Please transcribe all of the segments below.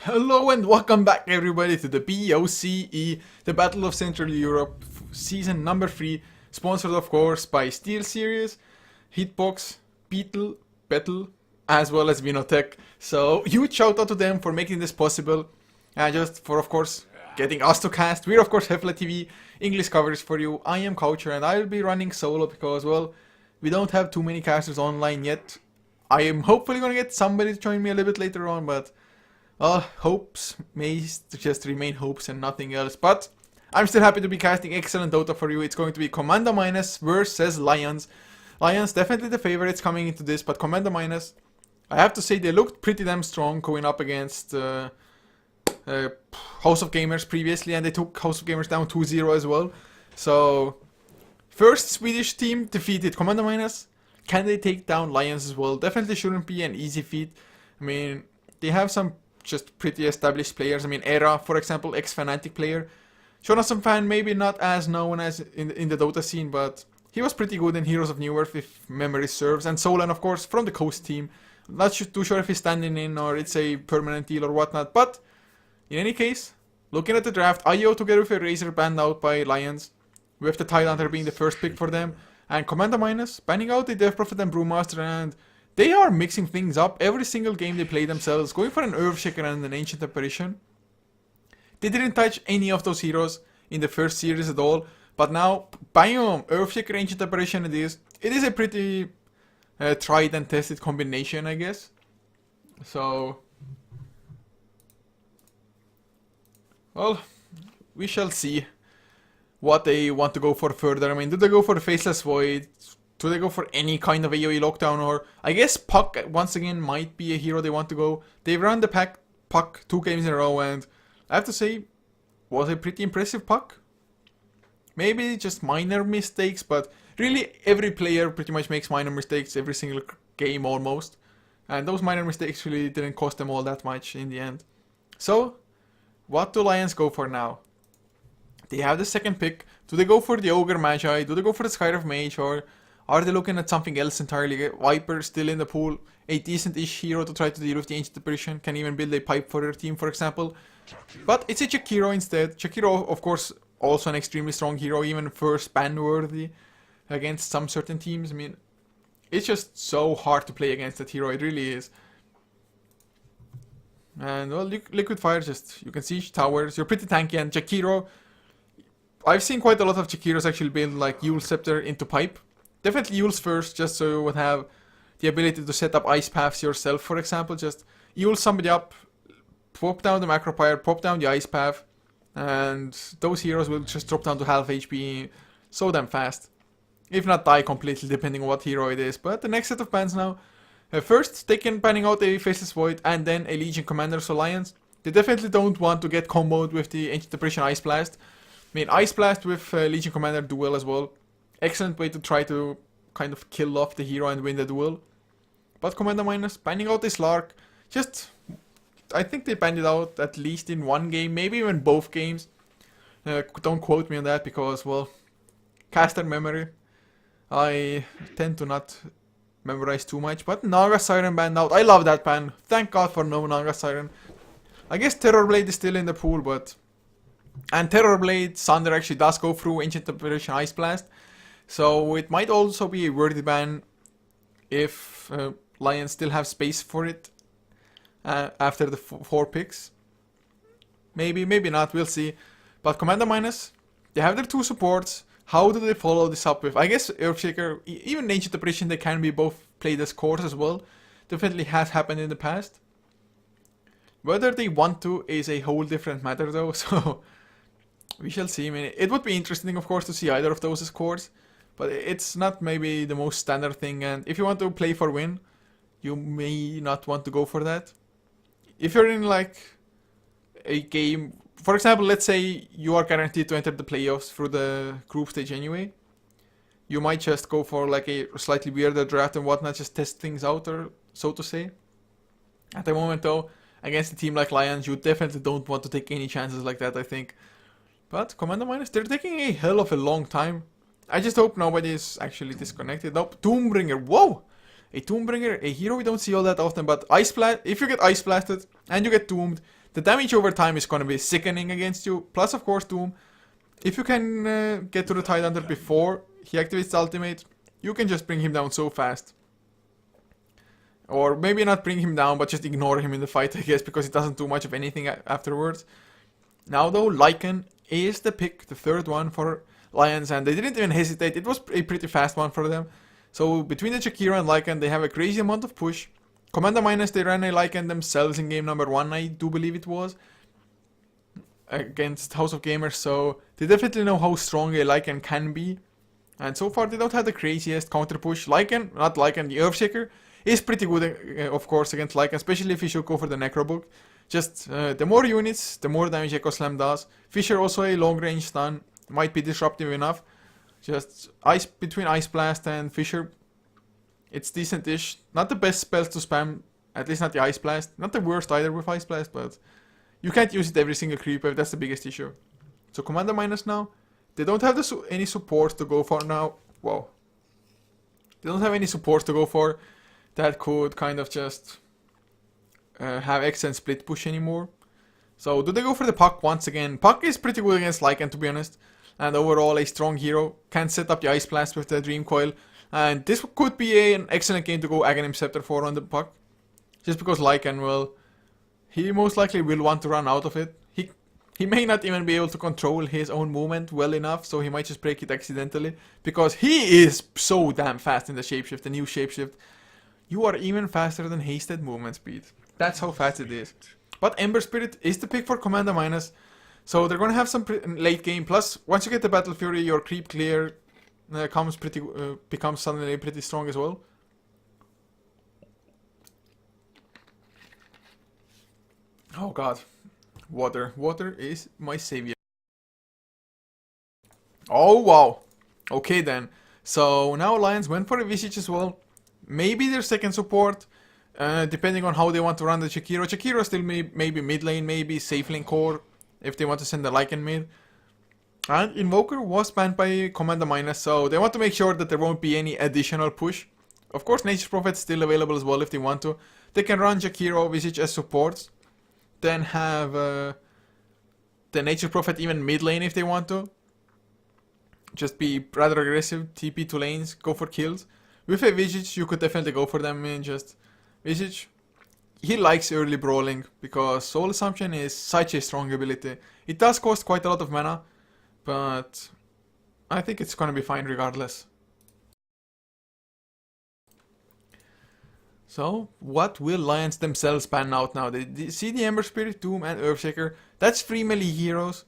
Hello and welcome back everybody to the BOCE, the Battle of Central Europe, season number 3, sponsored of course by SteelSeries, Hitbox, Battle, as well as Vinotech. So huge shout out to them for making this possible, and just for of course getting us to cast. We're of course HeflaTV, English coverage for you. I am Coucher and I'll be running solo because, well, we don't have too many casters online yet. I am hopefully gonna get somebody to join me a little bit later on, but hopes may just remain hopes and nothing else. But I'm still happy to be casting excellent Dota for you. It's going to be Commander Minus versus Lajons. Lajons definitely the favorites coming into this, but Commander Minus, I have to say they looked pretty damn strong going up against House of Gamers previously, and they took House of Gamers down 2-0 as well. So, first Swedish team defeated Commander Minus. Can they take down Lajons as well? Definitely shouldn't be an easy feat. I mean, they have some just pretty established players. I mean, Era, for example, ex-Fnatic player. Jonathan Fan, maybe not as known as in the Dota scene, but he was pretty good in Heroes of New Earth, if memory serves. And Solan, of course, from the Coast team. Not too sure if he's standing in or it's a permanent deal or whatnot, but in any case, looking at the draft, IO together with a Razor banned out by Lajons, with the Tidehunter being the first pick for them, and Commander Minus banning out the Death Prophet and Brewmaster, and they are mixing things up every single game they play themselves, going for an Earthshaker and an Ancient Apparition. They didn't touch any of those heroes in the first series at all, but now, bam, Earthshaker, Ancient Apparition it is. It is a pretty tried and tested combination, I guess. So, well, we shall see what they want to go for further. I mean, do they go for the Faceless Void? Do they go for any kind of AoE lockdown? Or I guess Puck once again might be a hero they want to go. They've run the Puck 2 games in a row, and I have to say, was a pretty impressive Puck. Maybe just minor mistakes, but really every player pretty much makes minor mistakes every single game almost. And those minor mistakes really didn't cost them all that much in the end. So, what do Lajons go for now? They have the second pick. Do they go for the Ogre Magi? Do they go for the Skyriff Mage? Or are they looking at something else entirely? Viper still in the pool. A decent-ish hero to try to deal with the Ancient Apparition. Can even build a pipe for their team, for example. But it's a Jakiro instead. Jakiro, of course, also an extremely strong hero. Even first ban-worthy against some certain teams. I mean, it's just so hard to play against that hero. It really is. And, well, Liquid Fire, just, you can see towers. You're pretty tanky. And Jakiro, I've seen quite a lot of Jakiros actually build like Yule Scepter into pipe. Definitely Yule's first, just so you would have the ability to set up ice paths yourself, for example. Just Yule somebody up, pop down the macro pyre, pop down the ice path, and those heroes will just drop down to half HP so damn fast. If not die completely, depending on what hero it is. But the next set of bans now. First, they can banning out a Faceless Void and then a Legion Commander, so Lajons. They definitely don't want to get comboed with the Ancient Apparition Ice Blast. I mean, Ice Blast with Legion Commander duel as well. Excellent way to try to kind of kill off the hero and win the duel. But Commander Minus, banning out this Lark. Just, I think they banned it out at least in one game, maybe even both games. Don't quote me on that because, well, caster memory. I tend to not memorize too much. But Naga Siren banned out. I love that ban. Thank God for no Naga Siren. I guess Terrorblade is still in the pool, but... And Terrorblade Sunder actually does go through Ancient Apparition Ice Blast. So it might also be a worthy ban if Lajons still have space for it after the 4 picks. Maybe, maybe not, we'll see. But Commander Minus, they have their 2 supports. How do they follow this up with? I guess Earthshaker, even Ancient Apparition, they can be both played as cores as well. Definitely has happened in the past. Whether they want to is a whole different matter though, so we shall see. I mean, it would be interesting, of course, to see either of those as cores. But it's not maybe the most standard thing, and if you want to play for win, you may not want to go for that. If you're in like a game, for example, let's say you are guaranteed to enter the playoffs through the group stage anyway, you might just go for like a slightly weirder draft and whatnot, just test things out, or so to say. At the moment though, against a team like Lajons, you definitely don't want to take any chances like that, I think. But Commander Minus, they're taking a hell of a long time. I just hope nobody is actually disconnected. Nope, Tombbringer, whoa! A Tombbringer, a hero we don't see all that often, but Ice Blast, if you get Ice Blasted and you get Doomed, The damage over time is gonna be sickening against you. Plus, of course, Doom. If you can get to the Tidehunter before he activates the ultimate, you can just bring him down so fast. Or maybe not bring him down, but just ignore him in the fight, I guess, because it doesn't do much of anything afterwards. Now though, Lycan is the pick, the third one for Lions, and they didn't even hesitate. It was a pretty fast one for them. So between the Jakiro and Lycan, they have a crazy amount of push. Commander Minus, they ran a Lycan themselves in game number 1, I do believe it was, against House of Gamers, so they definitely know how strong a Lycan can be. And so far, they don't have the craziest counter push. Lycan, not Lycan, the Earthshaker is pretty good, of course, against Lycan, especially if you should go for the Necrobook. Just the more units, the more damage Echo Slam does. Fissure also a long range stun, might be disruptive enough. Just between Ice Blast and Fissure, it's decent-ish. Not the best spells to spam, at least not the Ice Blast. Not the worst either with Ice Blast, but you can't use it every single creep wave, that's the biggest issue. So Commander Minus now, they don't have any support to go for now. Wow. They don't have any support to go for that could kind of just have X and split push anymore. So do they go for the Puck once again? Puck is pretty good against Lycan, to be honest. And overall a strong hero. Can set up the Ice Blast with the Dream Coil. And this could be an excellent game to go Aghanim Scepter for on the Puck. Just because Lycan will... He most likely will want to run out of it. He may not even be able to control his own movement well enough, so he might just break it accidentally. Because he is so damn fast in the Shapeshift, the new Shapeshift. You are even faster than Hasted movement speed. That's how fast it is. But Ember Spirit is the pick for Commander Minus. So they're gonna have some late game. Plus, once you get the Battle Fury, your creep clear becomes suddenly pretty strong as well. Oh god. Water. Water is my savior. Oh wow. Okay then. So now Lions went for a Visage as well. Maybe their second support. Depending on how they want to run the Jakiro. Jakiro still maybe mid lane, maybe safe lane core. If they want to send the Lycan mid. And Invoker was banned by Commander Minus. So they want to make sure that there won't be any additional push. Of course Nature's Prophet's still available as well if they want to. They can run Jakiro, Visage as supports. Then have the Nature Prophet even mid lane if they want to. Just be rather aggressive, TP to lanes, go for kills. With a Visage, you could definitely go for them in just Visage. He likes early brawling because Soul Assumption is such a strong ability. It does cost quite a lot of mana, but I think it's gonna be fine regardless. So, what will Lions themselves ban out now? They see the Ember Spirit, Doom, and Earthshaker. That's 3 melee heroes.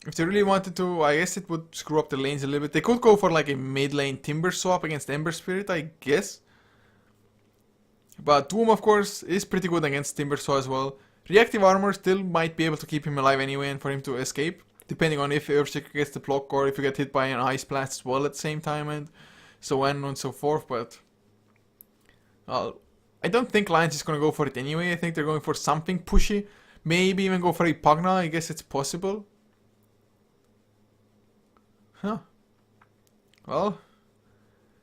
If they really wanted to, I guess it would screw up the lanes a little bit. They could go for like a mid lane Timber swap against Ember Spirit, I guess. But Doom, of course, is pretty good against Timber swap as well. Reactive Armor still might be able to keep him alive anyway and for him to escape. Depending on if Earthshaker gets the block or if you get hit by an Ice Blast as well at the same time and so on and so forth, but... I don't think Lions is going to go for it anyway. I think they're going for something pushy. Maybe even go for a Pugna. I guess it's possible. Huh. Well,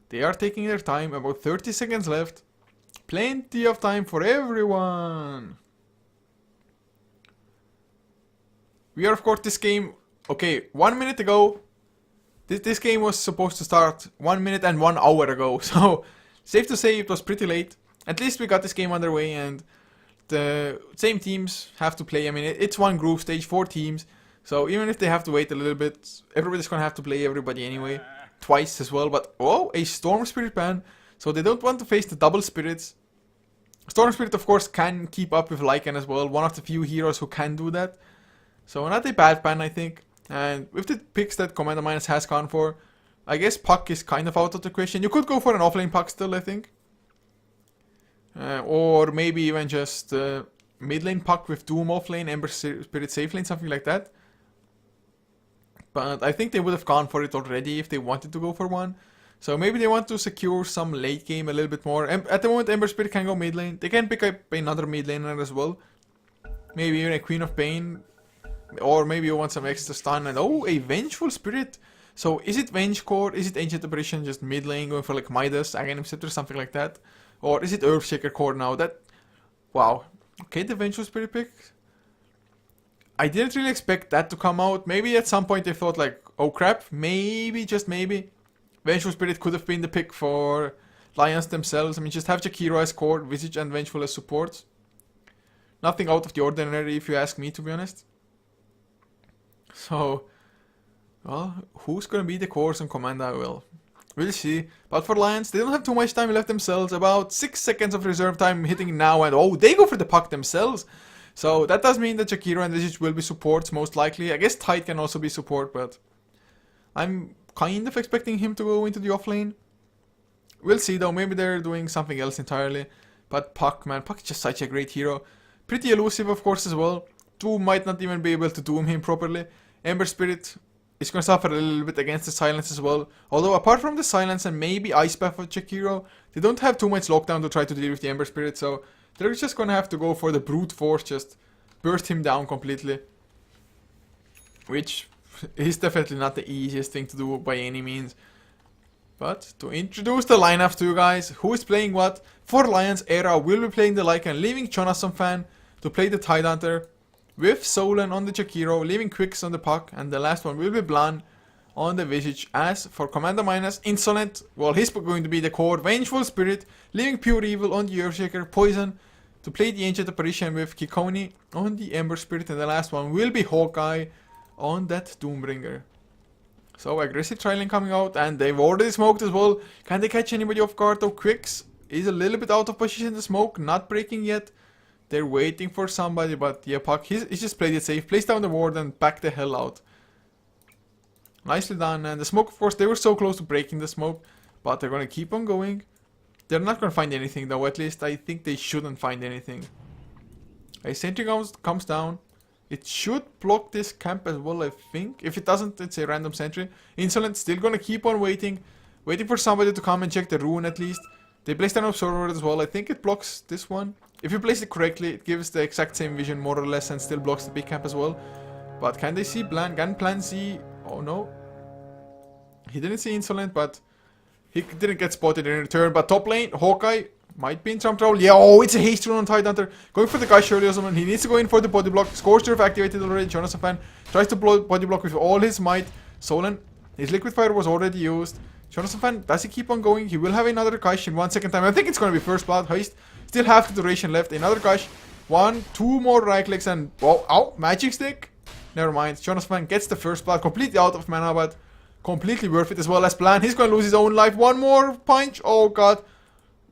they are taking their time. About 30 seconds left. Plenty of time for everyone. We are, of course, this game... Okay, 1 minute ago. This game was supposed to start 1 minute and 1 hour ago. So... Safe to say it was pretty late. At least we got this game underway and the same teams have to play. I mean, it's one group stage, 4 teams. So even if they have to wait a little bit, everybody's gonna have to play everybody anyway. Twice as well, but oh, a Storm Spirit ban. So they don't want to face the double spirits. Storm Spirit, of course, can keep up with Lycan as well. One of the few heroes who can do that. So not a bad ban, I think. And with the picks that Commander Minus has gone for, I guess Puck is kind of out of the question. You could go for an offlane Puck still, I think. Or maybe even just mid lane Puck with Doom offlane, Ember Spirit safe lane, something like that. But I think they would have gone for it already if they wanted to go for one. So maybe they want to secure some late game a little bit more. At the moment, Ember Spirit can go mid lane. They can pick up another mid laner as well. Maybe even a Queen of Pain. Or maybe you want some extra stun. And oh, a Vengeful Spirit. So, is it Venge Core? Is it Ancient Apparition just mid lane going for like Midas, Aghanim Scepter, something like that? Or is it Earthshaker Core now? That... Wow. Okay, the Vengeful Spirit pick. I didn't really expect that to come out. Maybe at some point they thought like, oh crap, maybe, just maybe, Vengeful Spirit could have been the pick for Lajons themselves. I mean, just have Jakiro as core, Visage and Vengeful as supports. Nothing out of the ordinary if you ask me, to be honest. So, well, who's gonna be the cores on Commanda? We'll see. But for Lajons, they don't have too much time left themselves. About 6 seconds of reserve time hitting now, and oh, they go for the puck themselves. So that does mean that Jakiro and Visage will be supports, most likely. I guess Tide can also be support, but I'm kind of expecting him to go into the offlane. We'll see though, maybe they're doing something else entirely. But Puck, man, Puck is just such a great hero. Pretty elusive, of course, as well. Doom might not even be able to doom him properly. Ember Spirit is going to suffer a little bit against the silence as well. Although apart from the silence and maybe Ice Path of Jakiro, they don't have too much lockdown to try to deal with the Ember Spirit, so they're just gonna have to go for the brute force, just burst him down completely. Which is definitely not the easiest thing to do by any means. But to introduce the lineups to you guys, who is playing what, for Lajons era, we'll be playing the Lycan, leaving Jonathan Fan to play the Tidehunter, with Solan on the Jakiro, leaving Quicks on the Puck, and the last one will be Blan on the Visage. As for Commander Minus, Insolent, well, he's going to be the core, Vengeful Spirit, leaving Pure Evil on the Earthshaker, Poison, to play the Ancient Apparition with Kikoni on the Ember Spirit, and the last one will be Hawkeye on that Doombringer. So aggressive trialing coming out, and they've already smoked as well. Can they catch anybody off guard though? Quicks is a little bit out of position in the smoke, not breaking yet. They're waiting for somebody, but yeah, Puck, he's just played it safe, placed down the ward and back the hell out. Nicely done, and the smoke, of course, they were so close to breaking the smoke, but they're gonna keep on going. They're not gonna find anything though, at least I think they shouldn't find anything. A sentry comes down. It should block this camp as well, I think. If it doesn't, it's a random sentry. Insolent still gonna keep on waiting for somebody to come and check the rune at least. They placed an observer as well. I think it blocks this one. If you place it correctly, it gives the exact same vision more or less and still blocks the big camp as well. But can they see Blan? Can Plan see? Oh no. He didn't see Insolent, but he didn't get spotted in return. But top lane, Hawkeye might be in some trouble. Yeah, oh, it's a haste rune on Tidehunter. Going for the guy surely or someone. He needs to go in for the body block. Scorched Earth activated already. Jonathan Fan tries to body block with all his might. Solan, his liquid fire was already used. Jonathan Fan, does he keep on going? He will have another Gush in 1 second time. I think it's going to be first blood. Haste. Still half the duration left. Another Gush. 1, 2 more right clicks and... Oh, ow, magic stick. Never mind. Jonathan Fan gets the first blood. Completely out of mana, but completely worth it as well as Plan. He's going to lose his own life. One more punch. Oh, God.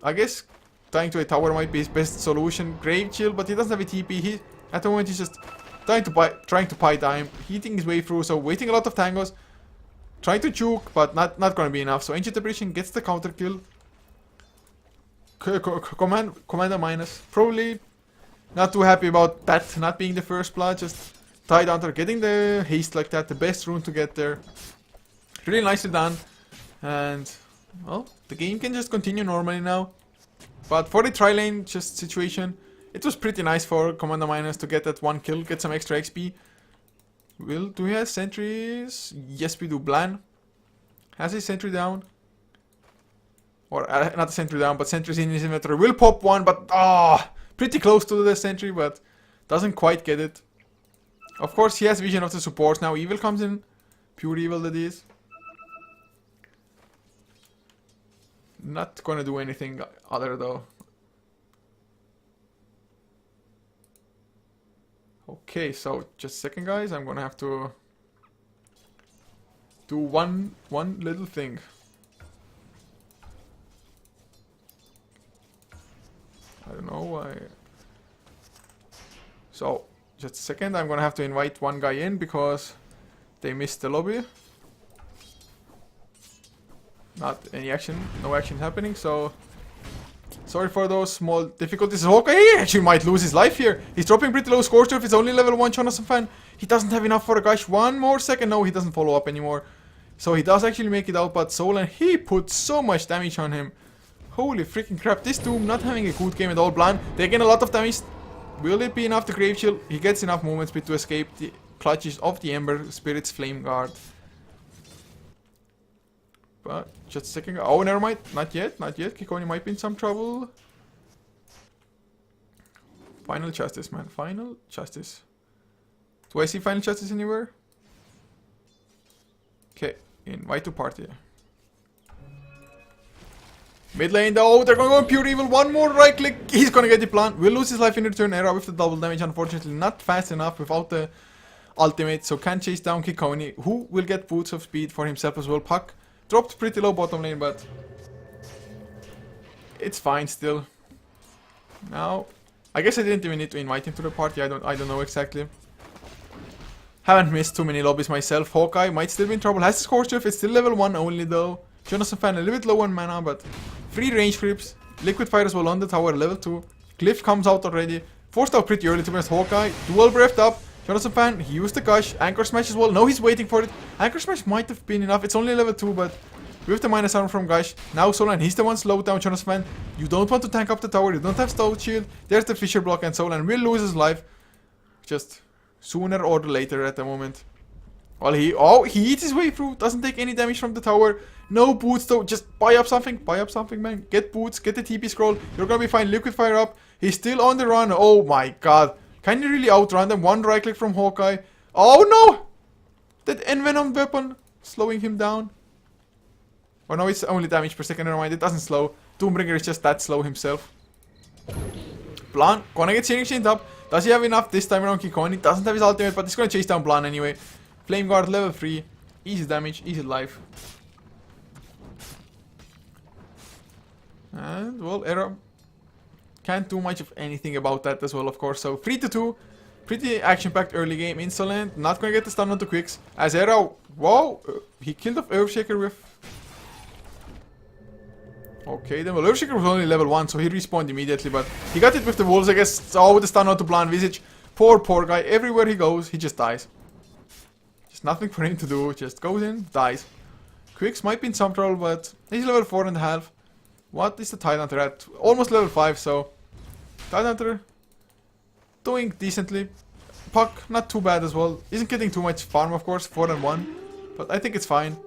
I guess dying to a tower might be his best solution. Grave Chill, but he doesn't have a TP. He, at the moment, he's just trying to buy time. Heating his way through, so waiting a lot of tangos. Trying to juke, but not going to be enough. So Ancient Apparition gets the counter kill. Commander Minus. Probably not too happy about that not being the first blood. Just Tidehunter getting the haste like that. The best rune to get there. Really nicely done. And, well, the game can just continue normally now. But for the tri-lane just situation, it was pretty nice for Commander Minus to get that one kill, get some extra XP. Do we have sentries? Yes, we do. Blan has his sentry down. Or not a sentry down, but sentries in his inventory. Will pop one, but pretty close to the sentry, but doesn't quite get it. Of course, he has vision of the supports now. Evil comes in. Pure Evil that is. Not gonna do anything other though. Okay, so just a second, guys. I'm gonna have to do one little thing. I don't know why. So just a second. I'm gonna have to invite one guy in because they missed the lobby. Not any action, no action happening. So sorry for those small difficulties. Hawkeye actually might lose his life here. He's dropping pretty low. Scorched Earth is only level 1 Jonathan Fan. He doesn't have enough for a Gush. One more second. No, he doesn't follow up anymore. So he does actually make it out, but Solan, he put so much damage on him. Holy freaking crap. This Doom not having a good game at all. Blan taking a lot of damage. Will it be enough to Grave Chill? He gets enough movement speed to escape the clutches of the Ember Spirit's Flame Guard. But just a second. Oh, never mind. Not yet. Not yet. Kikoni might be in some trouble. Final justice, man. Final justice. Do I see final justice anywhere? Okay, invite to party. Mid lane though, they're gonna go in pure evil. One more right click, he's gonna get the plant. Will lose his life in return. Era with the double damage, unfortunately not fast enough without the ultimate, so can't chase down Kikoni, who will get boots of speed for himself as well. Puck dropped pretty low bottom lane, but it's fine still. Now, I guess I didn't even need to invite him to the party. I don't know exactly. Haven't missed too many lobbies myself. Hawkeye might still be in trouble. Has the Scorcher, it's still level 1 only though. Jonathan Fan a little bit low on mana, but 3 range creeps. Liquid Fire as well on the tower, level 2. Glyph comes out already. Forced out pretty early to be honest. Hawkeye, dual breathed up. Jonathan Fan, he used the gush. Anchor Smash as well. No, he's waiting for it. Anchor Smash might have been enough. It's only level 2, but with the minus armor from gush. Now Solan, he's the one slowed down Jonathan Fan. You don't want to tank up the tower. You don't have Stout Shield. There's the Fisher block, and Solan will lose his life. Just sooner or later at the moment. Well, he eats his way through. Doesn't take any damage from the tower. No boots though. Just buy up something. Buy up something, man. Get boots. Get the TP scroll. You're gonna be fine. Liquid Fire up. He's still on the run. Oh my god. Can you really outrun them? One right click from Hawkeye. Oh no! That envenom weapon slowing him down. Oh no, it's only damage per second. Never mind. It doesn't slow. Doombringer is just that slow himself. Blan gonna get Searing Chained up. Does he have enough this time around? Kikoni doesn't have his ultimate, but he's gonna chase down Blan anyway. Flame Guard level 3. Easy damage, easy life. And, well, Era can't do much of anything about that as well, of course. So, 3-2. Pretty action-packed early game. Insolent. Not gonna get the stun onto Quicks. As Era, whoa, he killed off Earthshaker with... Okay, then, well, Earthshaker was only level 1, so he respawned immediately, but he got it with the wolves, I guess. Oh, with the stun onto Blan Visage. Poor guy. Everywhere he goes, he just dies. Just nothing for him to do. Just goes in, dies. Quicks might be in some trouble, but he's level 4.5. What is the Tidehunter at? Almost level 5, so... Tidehunter doing decently. Puck, not too bad as well. Isn't getting too much farm, of course. 4-1. But I think it's fine.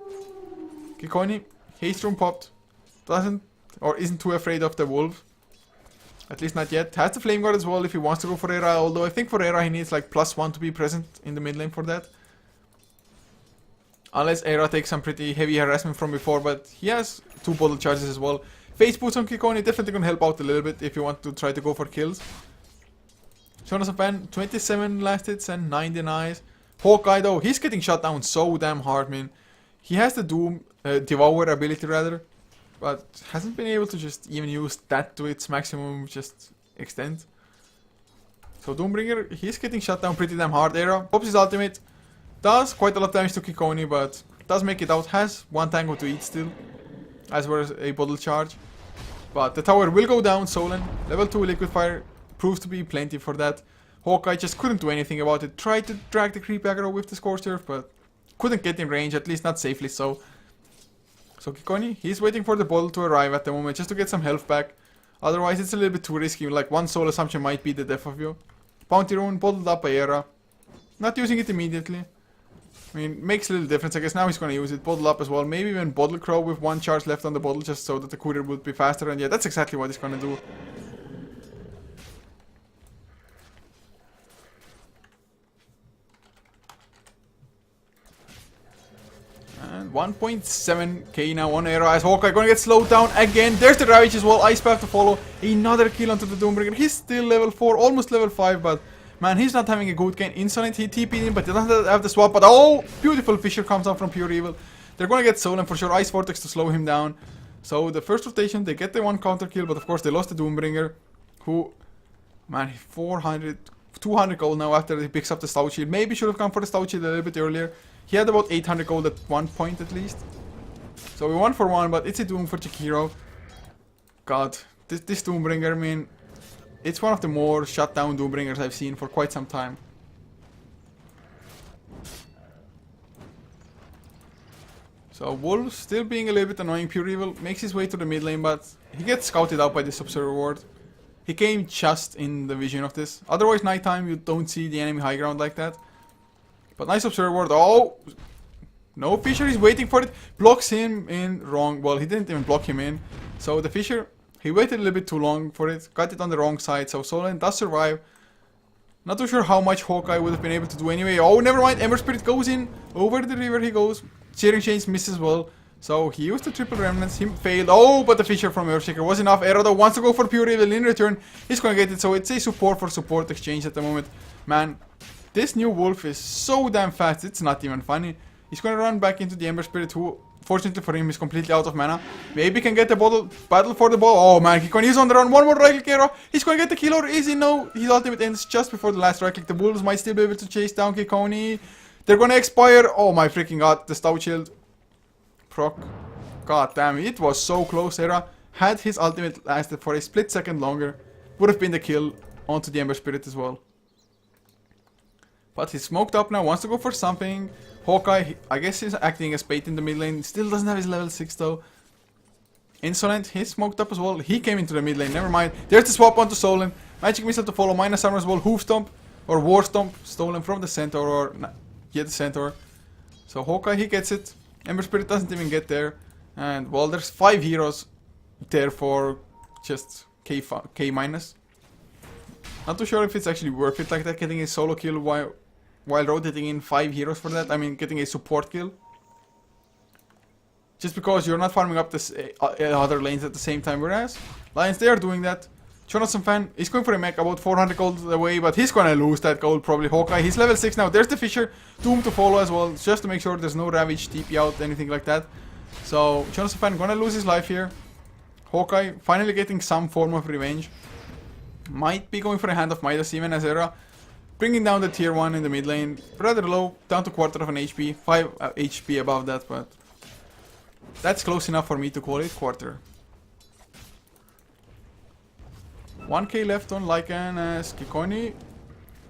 Kikoni, haste room popped. Doesn't, or isn't too afraid of the wolf. At least not yet. Has the Flame Guard as well if he wants to go for Era. Although I think for Era he needs like +1 to be present in the mid lane for that. Unless Era takes some pretty heavy harassment from before. But he has 2 bottle charges as well. Face boots on Kikoni definitely gonna help out a little bit if you want to try to go for kills. Jonathan Fan, 27 last hits and 9 denies. Hawkeye though, he's getting shot down so damn hard, man. He has the Doom, Devour ability rather. But hasn't been able to just even use that to its maximum just extent. So Doombringer, he's getting shut down pretty damn hard. Era pops his ultimate. Does quite a lot of damage to Kikoni, but does make it out. Has 1 tango to eat still. As well as a bottle charge. But the tower will go down. Solan, level 2 Liquid Fire. Proves to be plenty for that. Hawkeye just couldn't do anything about it. Tried to drag the creep aggro with the Scorcher, but couldn't get in range, at least not safely so. So Kikoni, he's waiting for the bottle to arrive at the moment just to get some health back. Otherwise it's a little bit too risky, like 1 soul assumption might be the death of you. Bounty Rune, bottled up by Era. Not using it immediately. I mean, makes a little difference. I guess now he's gonna use it. Bottle up as well. Maybe even Bottle Crow with 1 charge left on the bottle just so that the courier would be faster. And yeah, that's exactly what he's gonna do. And 1.7k now on Era as Hawkeye gonna get slowed down again. There's the Ravage as well. Ice Path to follow. Another kill onto the Doombringer. He's still level 4, almost level 5, but man, he's not having a good game. Insolent, he TP'd in, but he doesn't have the swap. But oh, beautiful Fisher comes out from Pure Evil. They're gonna get Solan for sure. Ice Vortex to slow him down. So the first rotation, they get the 1 counter kill, but of course they lost the Doombringer, who, man, 200 gold now after he picks up the Stout Shield. Maybe should have gone for the Stout Shield a little bit earlier. He had about 800 gold at one point at least. So we 1 for 1, but it's a Doom for Chikiro. God, this Doombringer, I mean, it's one of the more shut down Doombringers I've seen for quite some time. So Wolf still being a little bit annoying. Pure Evil makes his way to the mid lane, but he gets scouted out by this Observer Ward. He came just in the vision of this. Otherwise, nighttime you don't see the enemy high ground like that. But nice Observer Ward. Oh! No, Fisher is waiting for it. Blocks him in wrong. Well, he didn't even block him in. So the Fisher, he waited a little bit too long for it. Got it on the wrong side. So Solan does survive. Not too sure how much Hawkeye would have been able to do anyway. Oh, never mind. Ember Spirit goes in. Over the river he goes. Searing Chains misses well. So he used the triple remnants. He failed. Oh, but the Fissure from Earthshaker was enough. Era though wants to go for Pure Evil in return. He's gonna get it. So it's a support for support exchange at the moment. Man, this new Wolf is so damn fast. It's not even funny. He's gonna run back into the Ember Spirit, who, fortunately for him, is completely out of mana. Maybe can get the battle for the ball. Oh man, he's on the run. One more right click era. He's gonna get the kill, or is he? No. His ultimate ends just before the last right click. The Wolves might still be able to chase down Kikoni. They're gonna expire. Oh my freaking god. The Stout Shield. Proc. God damn, it was so close. Era, had his ultimate lasted for a split second longer, would have been the kill onto the Ember Spirit as well. But he's smoked up now, wants to go for something. Hawkeye, I guess he's acting as bait in the mid lane. Still doesn't have his level 6 though. Insolent, he's smoked up as well. He came into the mid lane, never mind. There's the swap onto Solen. Magic Missile to follow, minus armor as well. Hoof Stomp, or War Stomp, stolen from the Centaur, or the Centaur. So Hawkeye, he gets it. Ember Spirit doesn't even get there. And well, there's 5 heroes there for just K minus. Not too sure if it's actually worth it like that, getting a solo kill while rotating in 5 heroes for that. I mean, getting a support kill. Just because you're not farming up this other lanes at the same time. Whereas Lions, they are doing that. Jonathan Fan is going for a mech about 400 gold away, but he's gonna lose that gold probably. Hawkeye, he's level 6 now. There's the Fissure, Doom to follow as well, just to make sure there's no Ravage, TP out, anything like that. So Jonathan Fan gonna lose his life here. Hawkeye finally getting some form of revenge. Might be going for a Hand of Midas even as Era. Bringing down the tier 1 in the mid lane. Rather low, down to quarter of an HP. 5 HP above that, but that's close enough for me to call it quarter. 1k left on Lycan as Kikoni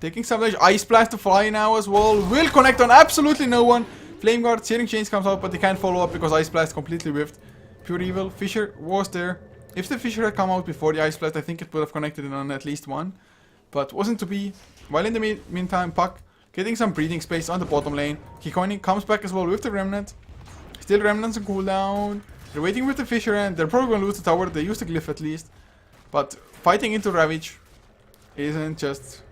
taking some damage. Ice Blast to fly now as well. Will connect on absolutely no one. Flame Guard, Searing Chains comes out, but they can't follow up because Ice Blast completely whiffed. Pure Evil, Fissure was there. If the Fissure had come out before the Ice Blast, I think it would have connected it on at least one. But wasn't to be. While in the meantime, Puck getting some breathing space on the bottom lane. Kikoni comes back as well with the Remnant. Still Remnants on cooldown. They're waiting with the Fissure and they're probably going to lose the tower. They used the Glyph at least. But fighting into Ravage isn't just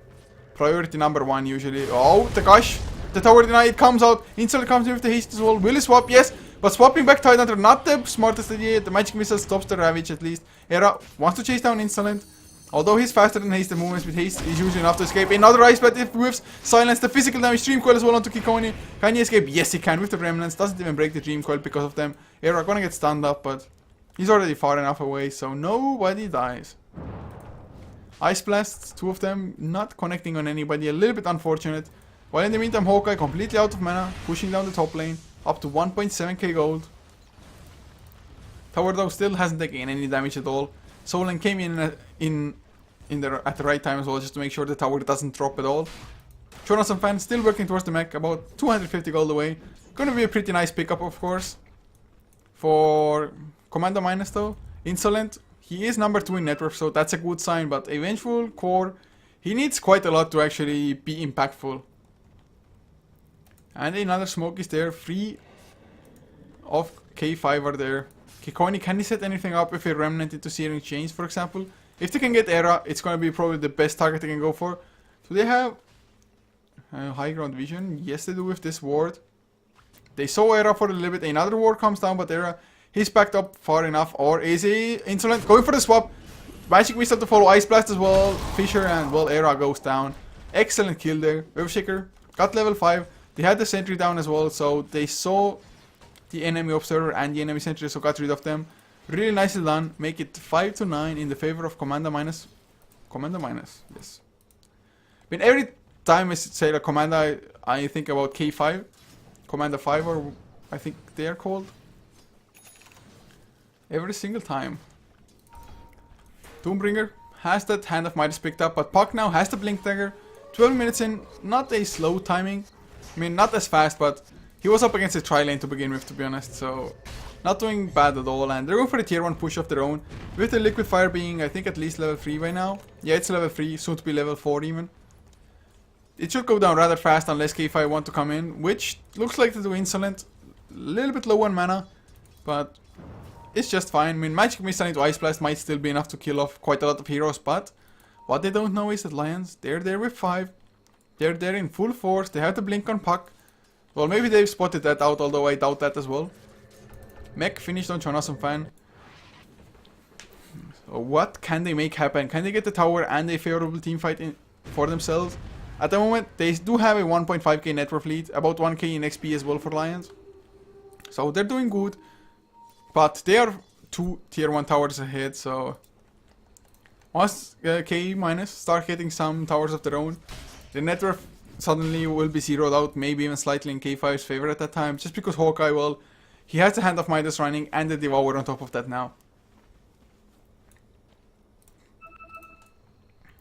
priority number 1 usually. Oh, the gosh. The tower denied, comes out. Instantly comes in with the haste as well. Will he swap? Yes. But swapping back Tidehunter, not the smartest idea. The Magic Missile stops the Ravage at least. Era wants to chase down Insolent. Although he's faster than Haste, the movements with Haste is usually enough to escape. Another Ice Blast if whiffs. Silence the physical damage. Dream Coil as well onto Kikoni. Can he escape? Yes, he can with the Remnants. Doesn't even break the Dream Coil because of them. Era gonna get stunned up, but he's already far enough away, so nobody dies. Ice Blasts, 2 of them, not connecting on anybody. A little bit unfortunate. While in the meantime, Hawkeye completely out of mana, pushing down the top lane, up to 1.7k gold. Tower though still hasn't taken any damage at all. Solen came in at the right time as well, just to make sure the tower doesn't drop at all. Jonathan Fan still working towards the mech, about 250 gold away. Gonna be a pretty nice pickup, of course. For Commander Minus though, Insolent, he is number 2 in net worth, so that's a good sign, but a Vengeful Core, he needs quite a lot to actually be impactful. And another smoke is there, 3 of K5 are there. Kikoni, can he set anything up if a Remnant into Searing Chains, for example? If they can get Era, it's gonna be probably the best target they can go for. So they have high ground vision. Yes, they do with this ward. They saw Era for a little bit. Another ward comes down, but Era, he's backed up far enough. Or is he Insolent? Going for the swap. Magic Missile to follow. Ice Blast as well. Fissure and, well, Era goes down. Excellent kill there. Earthshaker got level 5. They had the sentry down as well, so they saw the enemy observer and the enemy sentry, so got rid of them. Really nicely done. Make it 5-9 in the favor of Commander Minus. Commander Minus, yes. But every time I say the Commander, I think about K5. Commander 5, or I think they are called. Every single time. Doombringer has that Hand of Midas picked up, but Puck now has the Blink Dagger. 12 minutes in, not a slow timing. I mean, not as fast, but he was up against a tri-lane to begin with, to be honest, so not doing bad at all. And they're going for a tier 1 push of their own, with the Liquid Fire being, I think, at least level 3 by now. Yeah, it's level 3, soon to be level 4 even. It should go down rather fast unless K5 want to come in, which looks like to do Insolent. A little bit low on mana, but it's just fine. I mean, Magic Missile into Ice Blast might still be enough to kill off quite a lot of heroes, but What they don't know is that Lajons, they're there with 5. They're there in full force. They have the blink on Puck. Well, maybe they've spotted that out, although I doubt that as well. Mech finished on Jonathan Fan. So what can they make happen? Can they get the tower and a favorable team fight in for themselves? At the moment, they do have a 1.5k net worth lead, about 1k in XP as well for Lajons. So they're doing good. But they are 2 tier 1 towers ahead, so... Once K minus start getting some towers of their own, the net worth suddenly will be zeroed out, maybe even slightly in K5's favor at that time, just because Hawkeye, well, he has the Hand of Midas running and the Devour on top of that now.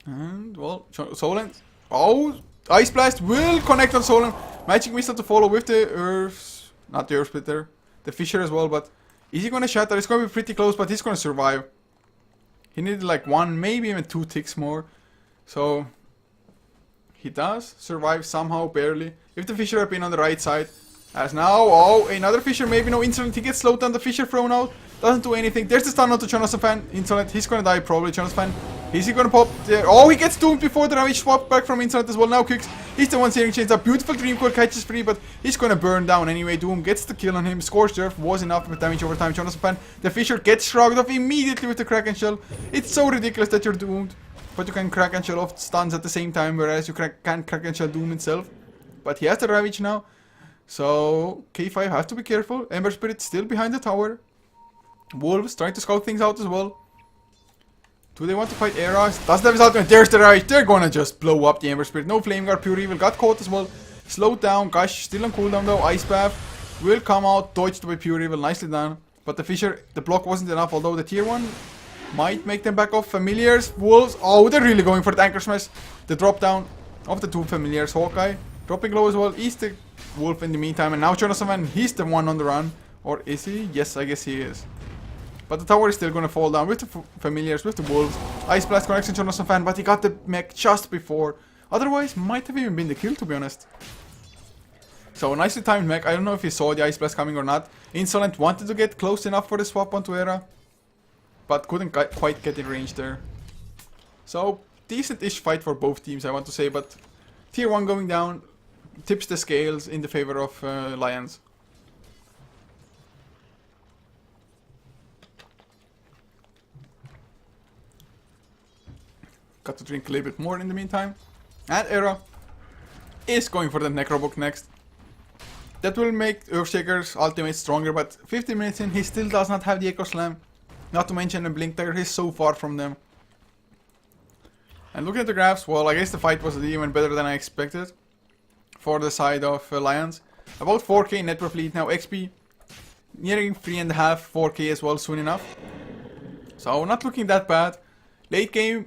And, well, Solan. Oh, Ice Blast will connect on Solan. Magic Missile to follow with the Earth. Not the Earth Splitter. The Fissure as well, but is he gonna shatter? It's gonna be pretty close, but he's gonna survive. He needed like 1, maybe even 2 ticks more. So, he does survive somehow, barely. If the Fissure had been on the right side. As now, oh, another Fissure, maybe no Insolent. He gets slowed down, the Fissure thrown out. Doesn't do anything. There's the stun out to Jonathan Fan. Insolent, he's gonna die probably, Jonathan Fan. Is he gonna pop there? Oh, he gets doomed before the Ravage swap back from Insolent as well. Now Quicks, he's the one searing chains up. Beautiful Dream Core catches free, but he's gonna burn down anyway. Doom gets the kill on him. Scorched Earth was enough with damage over time. Jonathan Fan, the Fissure gets shrugged off immediately with the Kraken Shell. It's so ridiculous that you're doomed, but you can Kraken Shell off stuns at the same time, whereas you can't Kraken Shell Doom itself. But he has the Ravage now, so K5 has to be careful. Ember Spirit still behind the tower. Wolves trying to scout things out as well. Do they want to fight Eras? Doesn't have his ultimate. There's the Ravage. They're gonna just blow up the Ember Spirit. No Flame Guard. Pure Evil got caught as well. Slowed down. Gush still on cooldown though. Ice Bath will come out. Dodged by Pure Evil. Nicely done. But the Fissure, the block wasn't enough. Although the tier 1 might make them back off. Familiars. Wolves. Oh, they're really going for the Anchor Smash. The drop down of the 2 Familiars. Hawkeye dropping low as well. He's the Wolf in the meantime. And now Jonathan, he's the one on the run. Or is he? Yes, I guess he is. But the tower is still gonna fall down with the Familiars, with the Wolves. Ice Blast connection to Jonathan Fan, but he got the mech just before. Otherwise, might have even been the kill, to be honest. So, nicely timed mech. I don't know if he saw the Ice Blast coming or not. Insolent wanted to get close enough for the swap onto Era, but couldn't quite get in range there. So, decent-ish fight for both teams, I want to say, but tier 1 going down tips the scales in the favor of Lajons. Got to drink a little bit more in the meantime. And Era is going for the Necrobook next. That will make Earthshaker's ultimate stronger, but 15 minutes in, he still does not have the Echo Slam. Not to mention the Blink Dagger, he's so far from them. And looking at the graphs, well, I guess the fight was even better than I expected. For the side of Lajons. About 4k net worth lead now, XP nearing 3.5, 4k as well soon enough. So not looking that bad. Late game,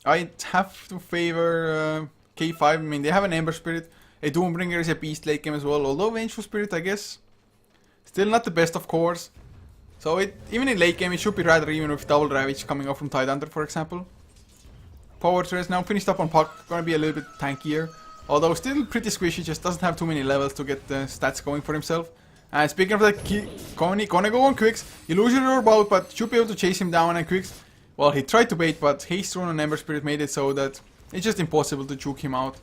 I'd have to favor K5. I mean, they have an Ember Spirit. A Doombringer is a beast late game as well. Although Vengeful Spirit, I guess, still not the best, of course. So even in late game, it should be rather even with Double Ravage coming off from Tidehunter, for example. Power Stress now finished up on Puck. Gonna be a little bit tankier. Although still pretty squishy, just doesn't have too many levels to get the stats going for himself. And speaking of that, gonna go on Quicks. Illusionary about, but should be able to chase him down, and Quicks, well, he tried to bait, but Haste Rune on Ember Spirit made it so that it's just impossible to juke him out.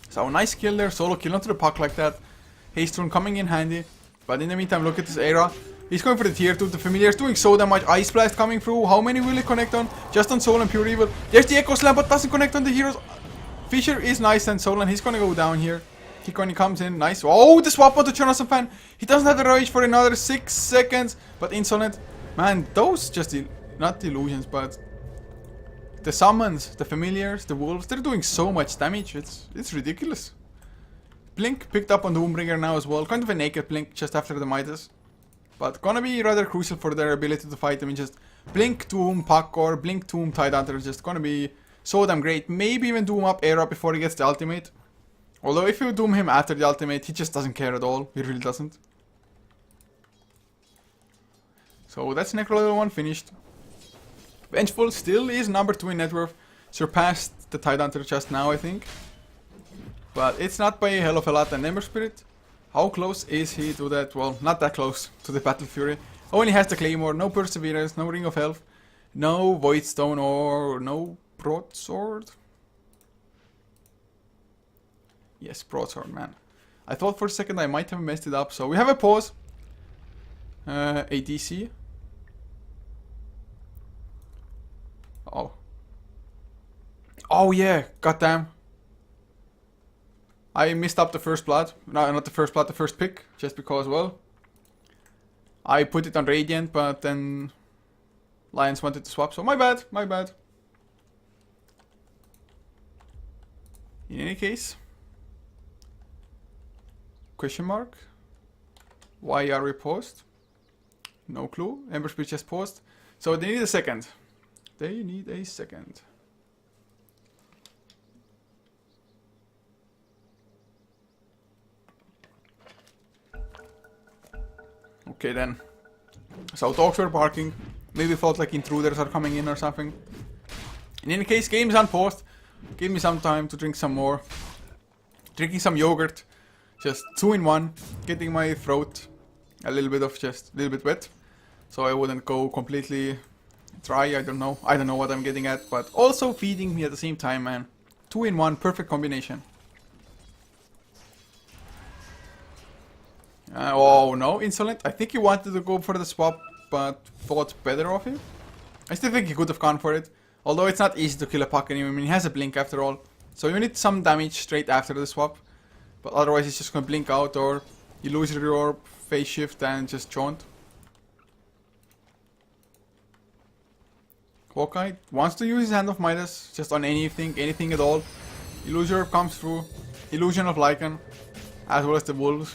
So nice kill there, solo kill onto the Puck like that. Haste Rune coming in handy. But in the meantime, look at this Era. He's going for the tier 2. The Familiar's doing so damn much. Ice Blast coming through. How many will he connect on? Just on Soul and Pure Evil. There's the Echo Slam, but doesn't connect on the heroes. Fissure is nice, and Soul, and he's gonna go down here. He comes in, nice. Oh, the swap onto Jonathan Fan. He doesn't have the Rage for another 6 seconds. But Insolent, man, those just... not the illusions, but the summons, the Familiars, the Wolves, they're doing so much damage. It's ridiculous. Blink picked up on the Doombringer now as well. Kind of a naked Blink just after the Midas. But gonna be rather crucial for their ability to fight. I mean, just Blink, Doom, Puck, or Blink, Doom, Tidehunter is just gonna be so damn great. Maybe even Doom up Era before he gets the ultimate. Although if you Doom him after the ultimate, he just doesn't care at all. He really doesn't. So that's Necro level 1 finished. Vengeful still is number 2 in net worth. Surpassed the Tidehunter just now, I think. But it's not by a hell of a lot. And Ember Spirit, how close is he to that? Well, not that close to the Battle Fury. Only has the Claymore, no Perseverance, no Ring of Health, no Void Stone, or no Broadsword. Yes, broadsword, man. I thought for a second I might have messed it up. So we have a pause. ADC. Oh. Oh yeah, goddamn. I missed up the first blood. No, not the first blood, the first pick. Just because, well, I put it on Radiant, but then Lions wanted to swap, so my bad, my bad. In any case, question mark. Why are we paused? No clue. Ember Speech just paused. So they need a second. They need a second. Okay then. So dogs were barking. Maybe thought like intruders are coming in or something. In any case, game is unpaused. Give me some time to drink some more. Drinking some yogurt. Just 2 in 1. Getting my throat a little bit of just a little bit wet. So I wouldn't go completely dry. I don't know what I'm getting at. But also feeding me at the same time, man. 2 in 1. Perfect combination. Oh no, Insolent. I think he wanted to go for the swap, but thought better of him. I still think he could have gone for it. Although it's not easy to kill a puck anyway. I mean, he has a blink after all. So you need some damage straight after the swap. But otherwise he's just gonna blink out, or you lose your phase shift and just jaunt. Hawkeye wants to use his Hand of Midas just on anything at all. Illusion comes through. Illusion of Lycan, as well as the Wolves.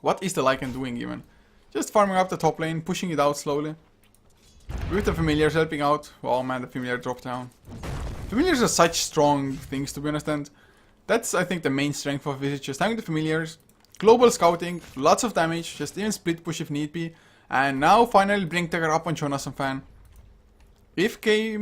What is the Lycan doing even? Just farming up the top lane, pushing it out slowly. With the familiars helping out. Oh man, the familiar dropped down. Familiars are such strong things, to be honest, and that's, I think, the main strength of Visage. Just having the familiars, global scouting, lots of damage, just even split push if need be. And now finally Blinkdagger up on Jonas and Fan. If K-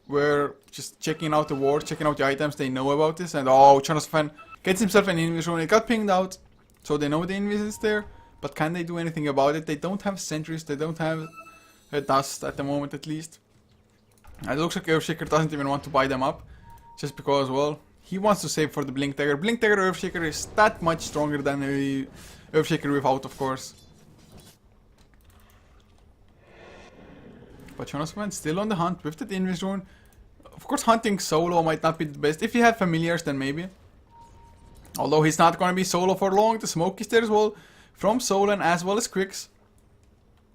were just checking out the ward, checking out the items, they know about this. And oh, Jonas Fan gets himself an invis rune. It got pinged out. So they know the invis is there, but can they do anything about it? They don't have sentries, they don't have dust at the moment at least. And it looks like Earthshaker doesn't even want to buy them up, just because, well, he wants to save for the Blinkdagger. Blinkdagger Earthshaker is that much stronger than a Earthshaker without, of course. But Jonas Man still on the hunt with that invis rune. Of course, hunting solo might not be the best. If he had familiars, then maybe. Although he's not going to be solo for long. The smoke is there as well from Solan as well as Quicks.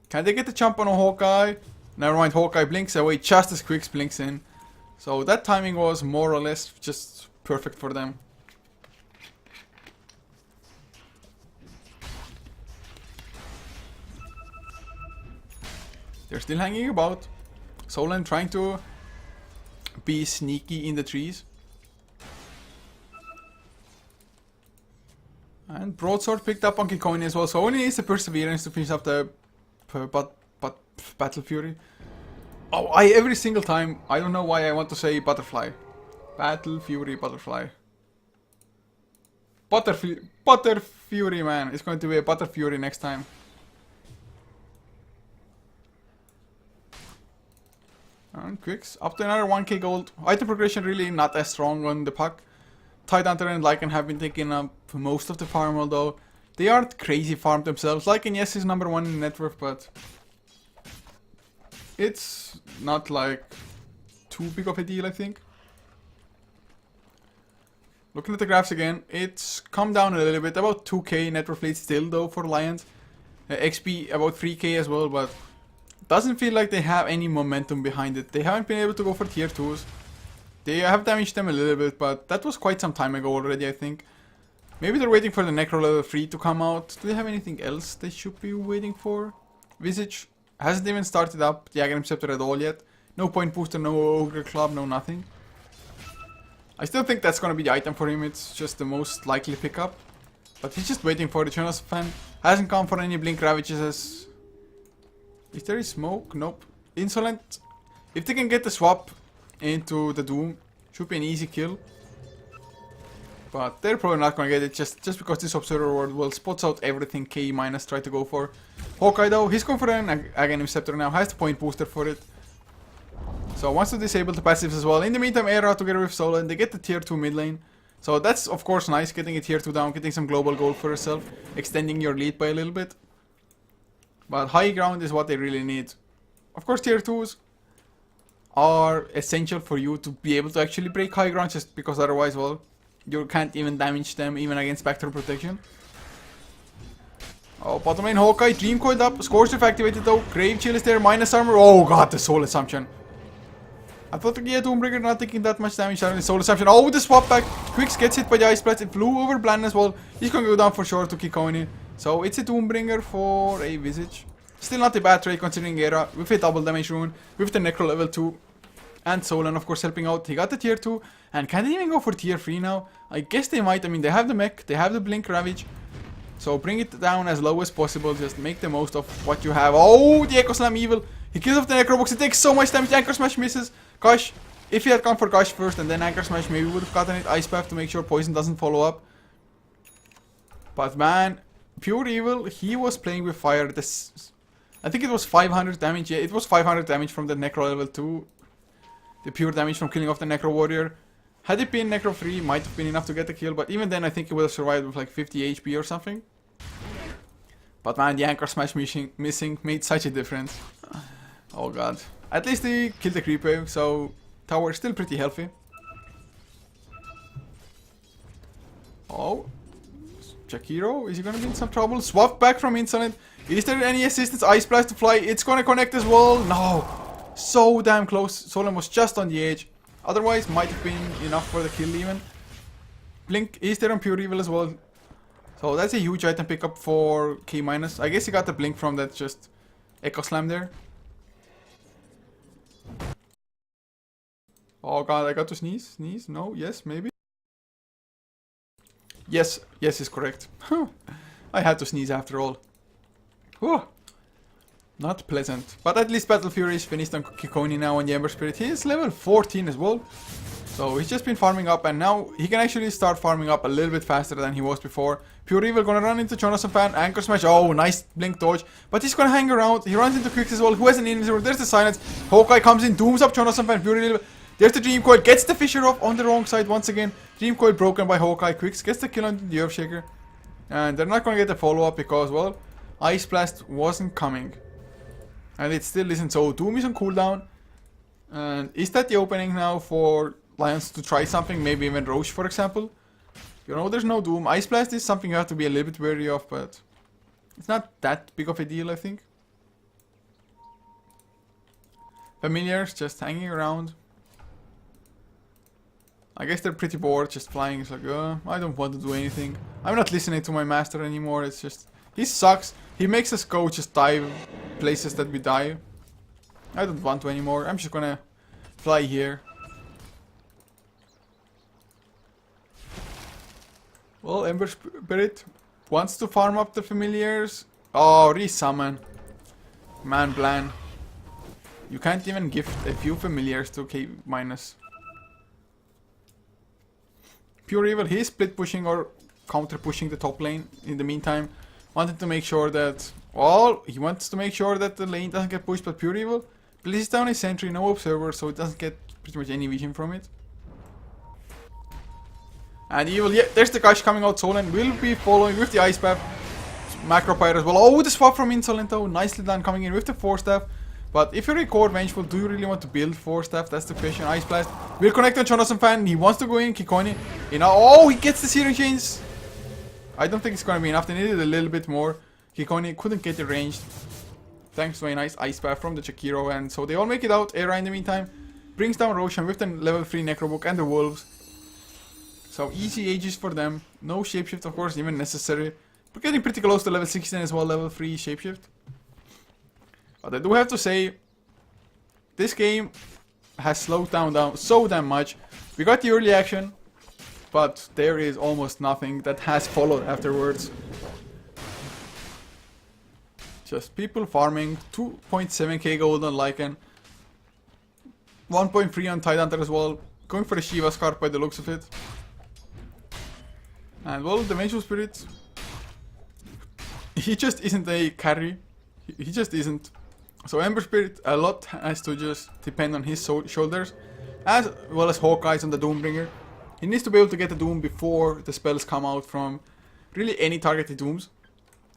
Can they get the jump on a Hawkeye? Never mind, Hawkeye blinks away just as Quicks blinks in. So that timing was more or less just perfect for them. They're still hanging about. Solan trying to be sneaky in the trees. And Broadsword picked up on Kikoini as well, so only needs the Perseverance to finish up the Battle Fury. Oh, every single time, I don't know why I want to say Butterfly. Battle Fury, Butterfly. Butter Fury, man. It's going to be a Butter Fury next time. And Quicks, up to another 1k gold. Item progression really not as strong on the puck. Tidehunter and Lycan have been taking up most of the farm, although they aren't crazy farm themselves. Lycan, yes, is number 1 in net worth, but it's not like too big of a deal, I think. Looking at the graphs again, it's come down a little bit, about 2k net worth lead still though for Lions. XP about 3k as well, but doesn't feel like they have any momentum behind it. They haven't been able to go for tier 2s. They have damaged them a little bit, but that was quite some time ago already, I think. Maybe they're waiting for the Necro level 3 to come out. Do they have anything else they should be waiting for? Visage hasn't even started up the Aghanim Scepter at all yet. No point booster, no Ogre Club, no nothing. I still think that's gonna be the item for him. It's just the most likely pickup. But he's just waiting for the Jonas Fan. Hasn't come for any Blink Ravages as... Is there a smoke? Nope. Insolent. If they can get the swap into the Doom, should be an easy kill. But they're probably not gonna get it just because this Observer Ward will spots out everything K- try to go for. Hawkeye though, he's going for an Aghanim Scepter now, has the point booster for it. So So wants to disable the passives as well. In the meantime, Era together with Solo, and they get the tier 2 mid lane. So that's of course nice, getting a tier 2 down, getting some global gold for yourself, extending your lead by a little bit. But high ground is what they really need. Of course, tier 2s are essential for you to be able to actually break high ground, just because otherwise, well, you can't even damage them even against Spectral Protection. Oh, bottom lane Hawkeye, Dream Coiled up, Scorched activated though, Grave Chill is there, minus armor. Oh god, the Soul Assumption. I thought, yeah, Doombreaker not taking that much damage out of the Soul Assumption. Oh, the swap back. Quicks gets hit by the Ice Blast. It flew over Bland as well. He's gonna go down for sure to Kikoni. So it's a Doombringer for a Visage. Still not a bad trade considering Era. With a double damage rune. With the Necro level 2. And Solan of course helping out. He got the tier 2. And can they even go for tier 3 now? I guess they might. I mean, they have the mech. They have the Blink Ravage. So bring it down as low as possible. Just make the most of what you have. Oh, the Echo Slam evil. He kills off the Necrobox. It takes so much damage. Anchor Smash misses. Gosh, if he had gone for Gosh first and then Anchor Smash, maybe would have gotten it. Ice Path to make sure poison doesn't follow up. But man, Pure Evil, he was playing with fire. I think it was 500 damage. Yeah, it was 500 damage from the Necro level 2. The pure damage from killing off the Necro Warrior. Had it been Necro 3, might have been enough to get the kill. But even then, I think he would have survived with like 50 HP or something. But man, the Anchor Smash missing made such a difference. Oh god. At least he killed the creep wave, so tower is still pretty healthy. Oh. Jakiro, is he gonna be in some trouble? Swap back from Insolent. Is there any assistance? Ice Blast to fly. It's gonna connect as well. No. So damn close. Solan was just on the edge. Otherwise, might have been enough for the kill even. Blink is there on Pure Evil as well. So that's a huge item pickup for K-. I guess he got the blink from that just Echo Slam there. Oh god, I got to sneeze. Sneeze? No? Yes? Maybe? Yes. Yes is correct. I had to sneeze after all. Whew. Not pleasant. But at least Battle Fury is finished on Kikoni now on the Ember Spirit. He is level 14 as well. So he's just been farming up, and now he can actually start farming up a little bit faster than he was before. Pure Evil gonna run into Jonathan Fan, Anchor Smash. Oh, nice blink dodge. But he's gonna hang around. He runs into Quicks as well. Who has an inventory? There's the silence. Hawkeye comes in, dooms up Jonathan Fan. Pure Evil. There's the Dream Coil. Gets the Fisher off on the wrong side once again. Dream Coil broken by Hawkeye. Quicks gets the kill on the Earthshaker. And they're not gonna get the follow-up because, well, Ice Blast wasn't coming. And it still isn't. So Doom is on cooldown. And is that the opening now for Lajons to try something? Maybe even Roche, for example. You know, there's no Doom. Ice Blast is something you have to be a little bit wary of, but it's not that big of a deal, I think. Familiars just hanging around. I guess they're pretty bored, just flying. It's like, I don't want to do anything. I'm not listening to my master anymore. It's just, he sucks. He makes us go just dive places that we die. I don't want to anymore. I'm just gonna fly here. Well, Ember Spirit wants to farm up the familiars. Oh, resummon. Man, Blan. You can't even gift a few familiars to K-. Pure Evil, he's split pushing or counter pushing the top lane in the meantime. Wanted to make sure that, well, he wants to make sure that the lane doesn't get pushed, but Pure Evil places down a sentry, no observer, so it doesn't get pretty much any vision from it. And Evil, yeah, there's the Gush coming out. Solan will be following with the Ice Path. Macro Pyre as well. Oh, the swap from Insolent though. Nicely done coming in with the Force Staff. But if you're a core Vengeful, do you really want to build Force Staff? That's the question. Ice Blast will connect on Jonathan Fan. He wants to go in. Kikoni. You know, oh, he gets the Searing Chains. I don't think it's going to be enough. They needed a little bit more. Kikoni couldn't get it ranged. Thanks to a nice Ice Path from the Jakiro. And so they all make it out. Era in the meantime brings down Roshan with the level 3 Necrobook and the Wolves. So easy ages for them. No Shapeshift, of course, even necessary. We're getting pretty close to level 16 as well, level 3 Shapeshift. But I do have to say, this game has slowed down so damn much. We got the early action, but there is almost nothing that has followed afterwards. Just people farming, 2.7k gold on Lycan, 1.3 on Tidehunter as well, going for the Shiva Scarp by the looks of it. And well, the Vengeful Spirit, he just isn't a carry. He just isn't. So Ember Spirit, a lot has to just depend on his shoulders, as well as Hawkeye's on the Doombringer. He needs to be able to get the Doom before the spells come out from really any targeted Dooms.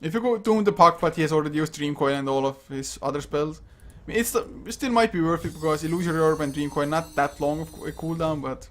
If you go Doom the Puck, but he has already used Dream Coil and all of his other spells, I mean, it still might be worth it because Illusory Orb and Dream Coil not that long of a cooldown, but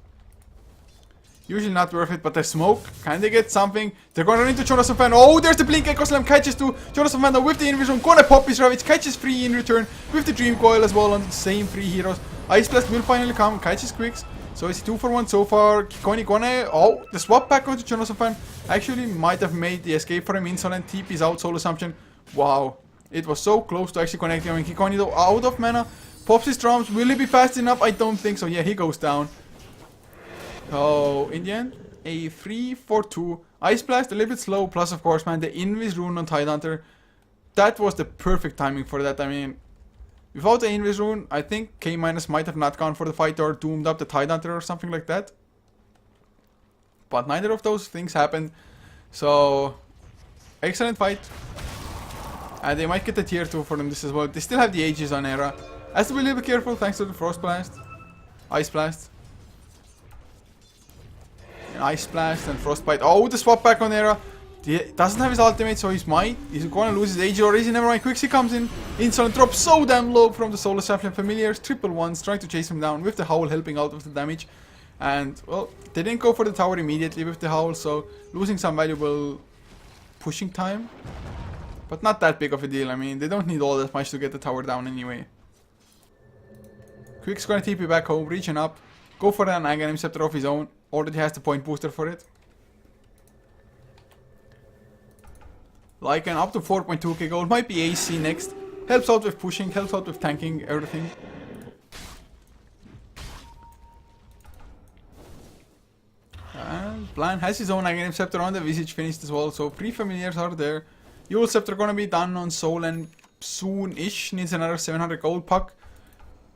usually not worth it. But the smoke, can they get something? They're gonna run into Jonas Fan. Oh, there's the Blink Echo Slam, catches two. Jonas Fan with the Invis, gonna pop his Ravage, catches 3 in return with the Dream Coil as well on the same 3 heroes. Ice Blast will finally come, catches Quicks. So it's 2 for 1 so far. Kikoni gonna... Oh, the swap back onto Jonas Fan actually might have made the escape for him. Insolent TP's out, Soul Assumption. Wow. It was so close to actually connecting him. Kikoni though out of mana. Pops his drums. Will he be fast enough? I don't think so. Yeah, he goes down. Oh, in the end, a 3-4-2. Ice Blast, a little bit slow. Plus, of course, man, the Invis rune on Tidehunter. That was the perfect timing for that. I mean, without the Invis rune, I think K- might have not gone for the fight or doomed up the Tidehunter or something like that. But neither of those things happened. So, excellent fight. And they might get the tier 2 for them this as well. They still have the Aegis on Era. Has to be a little bit careful thanks to the Frost Blast. Ice Blast. And Ice Blast and Frostbite. Oh, the swap back on Era. He doesn't have his ultimate, so he's going to lose his Aegis or is he? Never mind. Quixie comes in. Insolent drops so damn low from the Solar Sapling Familiars. Triple ones trying to chase him down with the Howl helping out with the damage. And, well, they didn't go for the tower immediately with the Howl, so losing some valuable pushing time. But not that big of a deal. I mean, they don't need all that much to get the tower down anyway. Quick's gonna TP back home, reaching up. Go for an Aghanim Scepter of his own. Already has the point booster for it. Lycan up to 4.2k gold. Might be AC next. Helps out with pushing, helps out with tanking, everything. And Blan has his own Aghanim Scepter on the Visage finished as well. So 3 familiars are there. Eul Scepter gonna be done on Soul and soon-ish. Needs another 700 gold puck.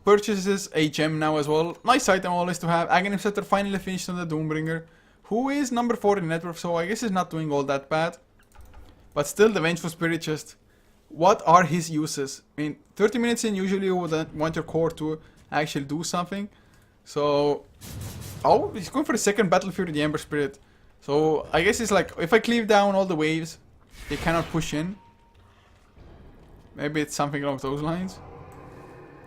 Purchases a gem now as well. Nice item always to have. Aghanim Scepter finally finished on the Doombringer, who is number 4 in net worth, so I guess he's not doing all that bad. But still, the Vengeful Spirit just... What are his uses? I mean, 30 minutes in, usually you would want your core to actually do something. So... Oh, he's going for the second Battle Fury, the Ember Spirit. So, I guess it's like, if I cleave down all the waves, they cannot push in. Maybe it's something along those lines.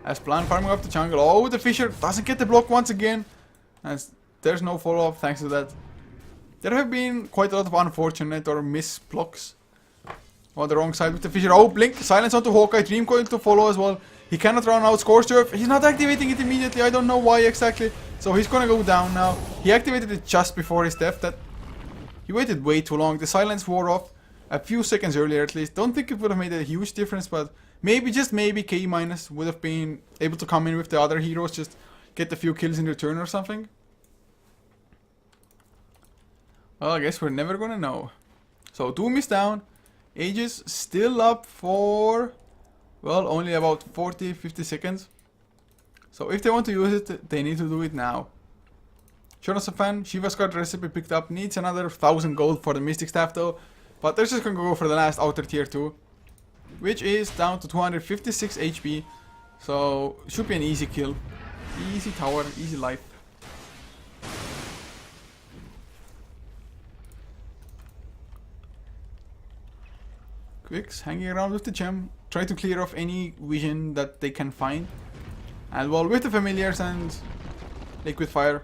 As Plan farming up the jungle. Oh, the Fisher doesn't get the block once again. And there's no follow-up thanks to that. There have been quite a lot of unfortunate or miss blocks on the wrong side with the Fisher. Oh, Blink, silence onto Hawkeye. Dream Coil to follow as well. He cannot run out Scorched Earth. He's not activating it immediately. I don't know why exactly. So he's gonna go down now. He activated it just before his death. That he waited way too long. The silence wore off a few seconds earlier at least. Don't think it would have made a huge difference, but maybe, just maybe, K- would have been able to come in with the other heroes, just get a few kills in return or something. Well, I guess we're never gonna know. So Doom is down. Aegis still up for, well, only about 40-50 seconds. So if they want to use it, they need to do it now. Jonas fan, Shiva's got recipe picked up. Needs another 1000 gold for the Mystic Staff though. But they're just gonna go for the last outer tier 2. Which is down to 256 HP. So should be an easy kill. Easy tower, easy life. Quicks hanging around with the gem. Try to clear off any vision that they can find. And well, with the familiars and liquid fire,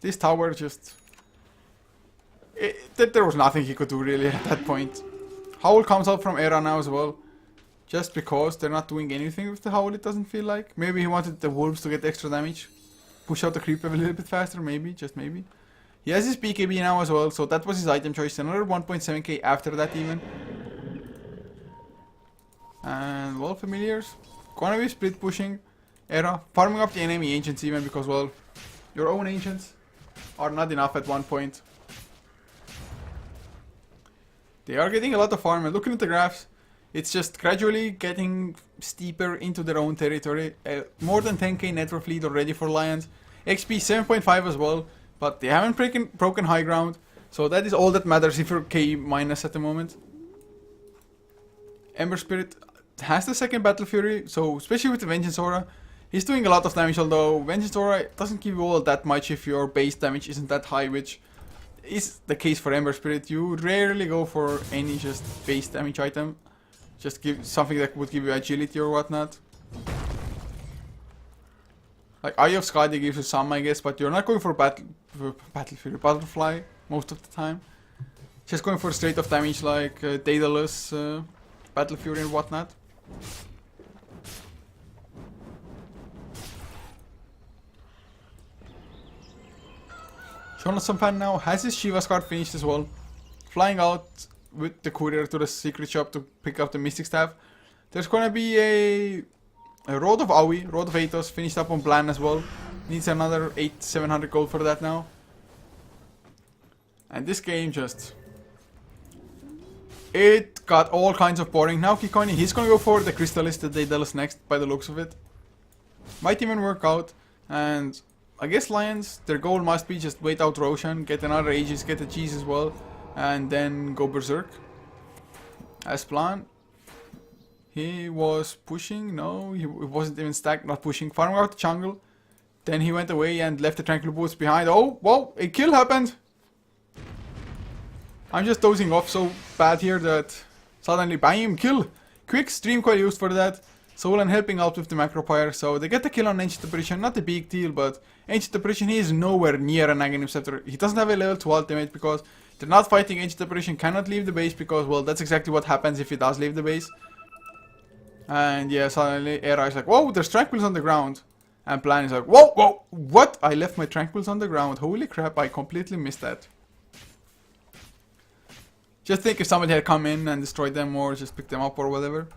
this tower just... there was nothing he could do really at that point. Howl comes out from Era now as well. Just because they're not doing anything with the Howl, it doesn't feel like. Maybe he wanted the wolves to get extra damage. Push out the creep wave a little bit faster, maybe, just maybe. He has his BKB now as well, so that was his item choice. Another 1.7k after that even. And well, familiars. Gonna be split pushing. Era. Farming up the enemy ancients even because, well, your own ancients are not enough at one point. They are getting a lot of farm, and looking at the graphs, it's just gradually getting steeper into their own territory. More than 10k net worth lead already for Lions. XP 7.5 as well, but they haven't broken high ground, so that is all that matters if you're K- at the moment. Ember Spirit has the second Battle Fury, so especially with the Vengeance Aura, he's doing a lot of damage, although Vengeance Aura doesn't give you all that much if your base damage isn't that high, which is the case for Ember Spirit. You rarely go for any just base damage item. Just give something that would give you agility or whatnot. Like Eye of Skadi gives you some, I guess, but you're not going for Battle Fury, Butterfly most of the time. Just going for straight off damage like Daedalus, Battle Fury and whatnot. Jonathan Pan now has his Shiva's card finished as well. Flying out with the courier to the secret shop to pick up the Mystic Staff. There's gonna be a Road of Aoi, Road of Athos finished up on Blan as well. Needs another 700 gold for that now. And this game just... it got all kinds of boring. Now Kikoini, he's gonna go for the Crystalist, the Daedalus next by the looks of it. Might even work out. And I guess Lajons, their goal must be just wait out Roshan, get another Aegis, get the cheese as well, and then go Berserk. As planned. He was pushing, no, he wasn't even stacked, not pushing, farming out the jungle. Then he went away and left the Tranquil Boots behind. Oh, whoa, a kill happened! I'm just dozing off so bad here that suddenly, bam, kill! Quick stream quite used for that. Solan helping out with the Macropyre, so they get the kill on Ancient Apparition, not a big deal, but Ancient Apparition, he is nowhere near an Aghanim Scepter. He doesn't have a level 2 ultimate because they're not fighting Ancient Apparition, cannot leave the base because, well, that's exactly what happens if he does leave the base. And yeah, suddenly Era is like, whoa, there's Tranquils on the ground. And Plan is like, whoa, whoa, what? I left my Tranquils on the ground. Holy crap, I completely missed that. Just think if somebody had come in and destroyed them or just picked them up or whatever.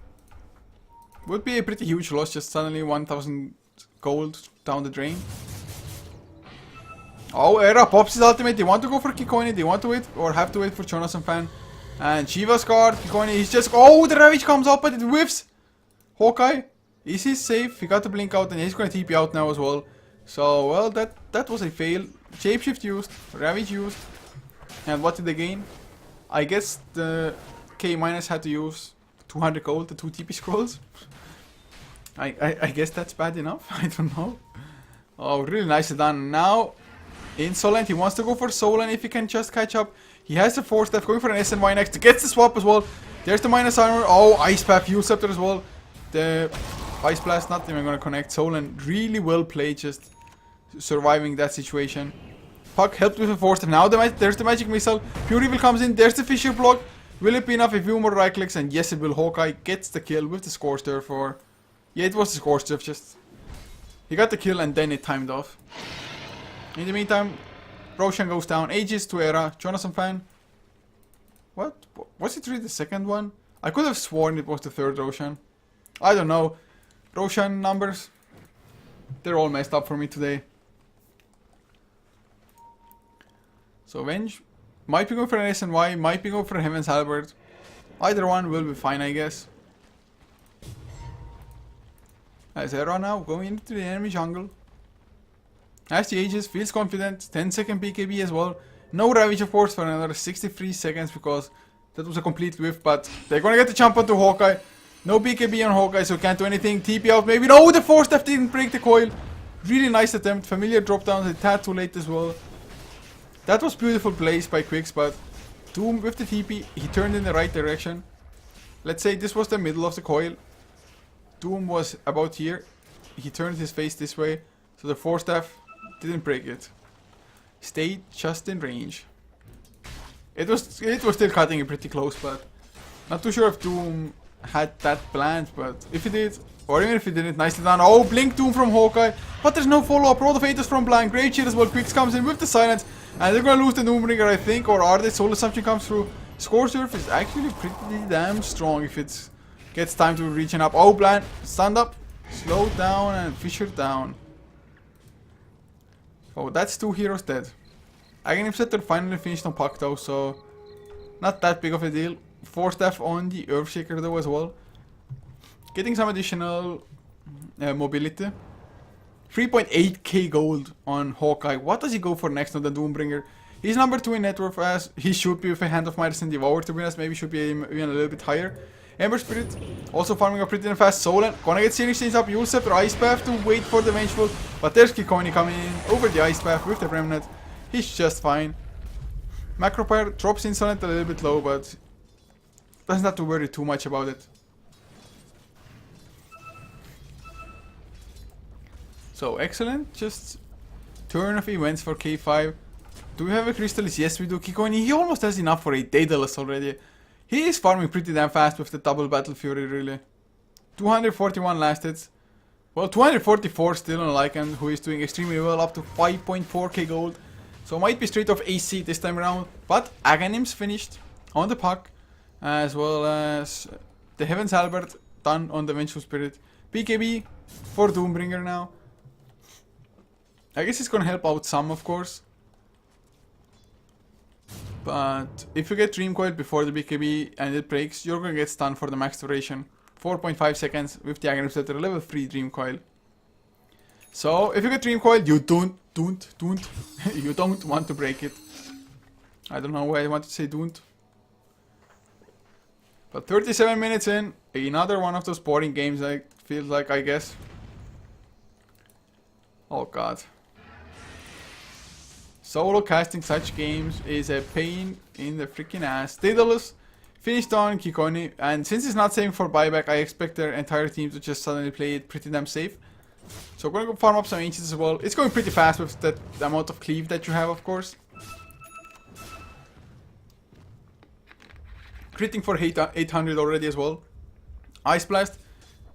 Would be a pretty huge loss, just suddenly 1000 gold down the drain. Oh, Era pops his ultimate. They want to go for Kikoini. They want to wait or have to wait for Jonathan Fan. And Shiva's card, Kikoini, he's just... oh, the Ravage comes up but it whiffs. Hawkeye, is he safe? He got the blink out and he's gonna TP out now as well. So, well, that was a fail. Shapeshift used, Ravage used. And what did they gain? I guess the K- had to use 200 gold, the 2 TP scrolls. I guess that's bad enough. I don't know. Oh, really nicely done. Now, Insolent, he wants to go for Solan if he can just catch up. He has the 4 staff, going for an SNY next. Gets the swap as well. There's the minus armor. Oh, Ice Path, Fuel Scepter as well. The Ice Blast not even gonna connect. Solan really well played, just surviving that situation. Puck helped with the 4 staff. Now there's the Magic Missile. Pure Evil comes in. There's the Fissure Block. Will it be enough? A few more right clicks, and yes, it will. Hawkeye gets the kill with the Scorched Earth for... yeah, it was the Scorched Earth, just... he got the kill and then it timed off. In the meantime, Roshan goes down. Aegis to Era. Jonathan Fan. What? Was it really the second one? I could have sworn it was the third Roshan. I don't know. Roshan numbers, they're all messed up for me today. So Venge might be going for an SNY, might be going for a Heaven's Halberd. Either one will be fine, I guess. As Era now going into the enemy jungle. As the Aegis, feels confident. 10-second BKB as well. No Ravage of course for another 63 seconds because that was a complete whiff. But they're gonna get the jump onto Hawkeye. No BKB on Hawkeye, so can't do anything. TP out maybe. No, the 4 staff didn't break the coil. Really nice attempt. Familiar drop downs a tad too late as well. That was beautiful plays by Quicks, but Doom with the TP, he turned in the right direction. Let's say this was the middle of the coil. Doom was about here. He turned his face this way, so the 4 staff didn't break it. Stayed just in range. It was still cutting it pretty close, but not too sure if Doom had that planned, but if he did, or even if he didn't, nicely done. Oh, Blink Doom from Hawkeye, but there's no follow-up. Road of Athos from Blank, great shit as well. Quicks comes in with the silence, and they're gonna lose the Doombringer, I think, or are they? Soul Assumption comes through. Scorched Earth is actually pretty damn strong if it gets time to reach up. Oh, Blank, stand up, slow down, and Fisher down. Oh, that's 2 heroes dead. Aghanim Scepter finally finished on Puck though, so not that big of a deal. 4 staff on the Earthshaker though as well. Getting some additional mobility. 3.8k gold on Hawkeye. What does he go for next on the Doombringer? He's number 2 in net worth as he should be with a Hand of Midas and Devour, to be honest. Maybe should be even a little bit higher. Ember Spirit also farming up pretty damn fast. Solan gonna get Searing Chains up. Yule Scepter, Ice Path to wait for the Vengeful. But there's Kikoni coming in over the Ice Path with the Remnant. He's just fine. Macropyre drops Insolent a little bit low, but doesn't have to worry too much about it. So excellent, just turn of events for K5. Do we have a Crystallis? Yes we do. Kikoni, he almost has enough for a Daedalus already. He is farming pretty damn fast with the double Battle Fury really. 241 last hits. Well, 244 still on Lycan, who is doing extremely well, up to 5.4k gold. So might be straight off AC this time around. But Aghanim's finished on the puck, as well as the Heaven's Halberd done on the Vengeful Spirit. BKB for Doombringer now. I guess it's gonna help out some, of course. But if you get Dream Coil before the BKB and it breaks, you're gonna get stunned for the max duration. 4.5 seconds with the Aghanim Scepter, level 3 Dream Coil. So if you get Dream Coil, you don't you don't want to break it. I don't know why I want to say don't. But 37 minutes in, another one of those boring games I feel like, I guess. Oh god. Solo casting such games is a pain in the freaking ass. Daedalus finished on Kikoni, and since it's not saving for buyback, I expect their entire team to just suddenly play it pretty damn safe. So we're gonna go farm up some ancients as well. It's going pretty fast with that amount of cleave that you have, of course. Critting for 800 already as well. Ice Blast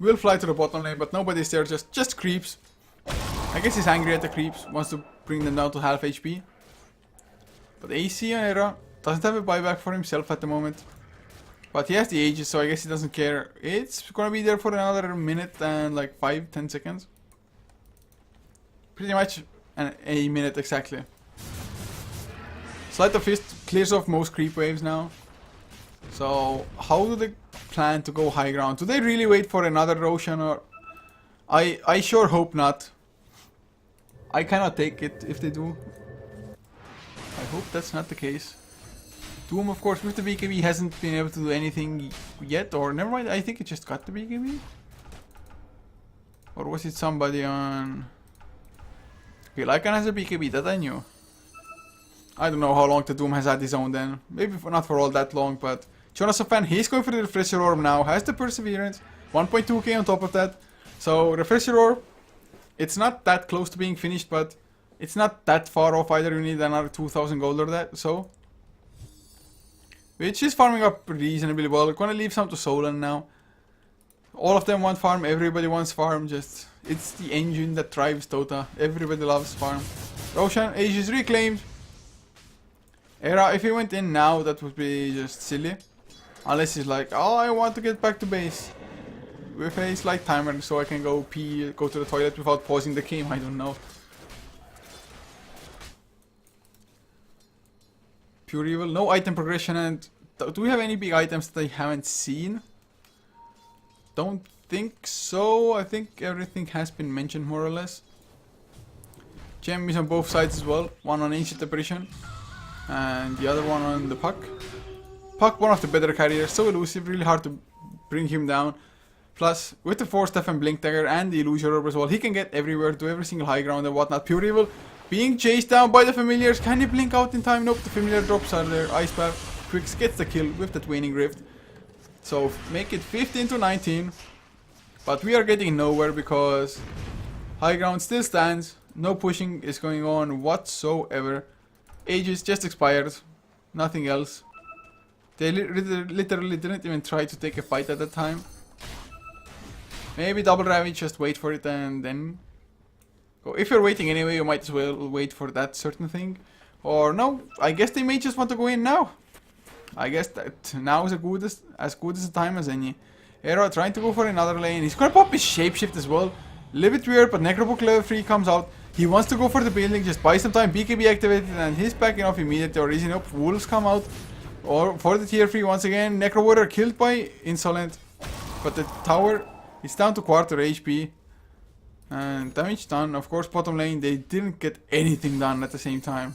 will fly to the bottom lane, but nobody's there, just creeps. I guess he's angry at the creeps, wants to bring them down to half HP. But AC on Era doesn't have a buyback for himself at the moment. But he has the Aegis, so I guess he doesn't care. It's gonna be there for another minute and like 5-10 seconds. Pretty much a minute exactly. Sleight of Fist clears off most creep waves now. So how do they plan to go high ground? Do they really wait for another Roshan, or I sure hope not. I cannot take it if they do. I hope that's not the case. Doom, of course, with the BKB hasn't been able to do anything yet, or never mind, I think it just got the BKB. Or was it somebody on... Okay, Lycan has a BKB, that I knew. I don't know how long the Doom has had his own then. Maybe not for all that long, but... Jonas Fan, he's going for the Refresher Orb now, has the Perseverance, 1.2k on top of that. So, Refresher Orb, it's not that close to being finished, but it's not that far off either. You need another 2000 gold or that, so... Which is farming up reasonably well. Gonna leave some to Solan now. All of them want farm, everybody wants farm, just... It's the engine that drives Dota. Everybody loves farm. Roshan, Age is reclaimed. Era, if he went in now, that would be just silly. Unless he's like, oh, I want to get back to base. With a slight timer, so I can go pee, go to the toilet without pausing the game, I don't know. Pure Evil, no item progression, and do we have any big items that I haven't seen? Don't think so. I think everything has been mentioned more or less. Gem is on both sides as well. One on Ancient Apparition and the other one on the Puck. Puck, one of the better carriers, so elusive, really hard to bring him down. Plus, with the Force Staff and Blink Dagger and the Illusion Orb as well, he can get everywhere, do every single high ground and whatnot. Pure Evil being chased down by the Familiars. Can he blink out in time? Nope, the Familiar drops out there. Ice Path, Quicks gets the kill with that Waning Rift. So, make it 15 to 19. But we are getting nowhere because high ground still stands. No pushing is going on whatsoever. Aegis just expired. Nothing else. They literally didn't even try to take a fight at that time. Maybe Double Ravage, just wait for it and then go. If you're waiting anyway, you might as well wait for that certain thing. Or no, I guess they may just want to go in now. I guess that now is as good as a time as any. Era trying to go for another lane. He's gonna pop his Shapeshift as well. Little bit weird, but Necrobook level 3 comes out. He wants to go for the building, just buy some time, BKB activated, and he's backing off immediately. Or easy up, Wolves come out. Or for the tier 3 once again. Necro Warrior killed by Insolent. But the tower is down to quarter HP. And damage done. Of course, bottom lane, they didn't get anything done at the same time.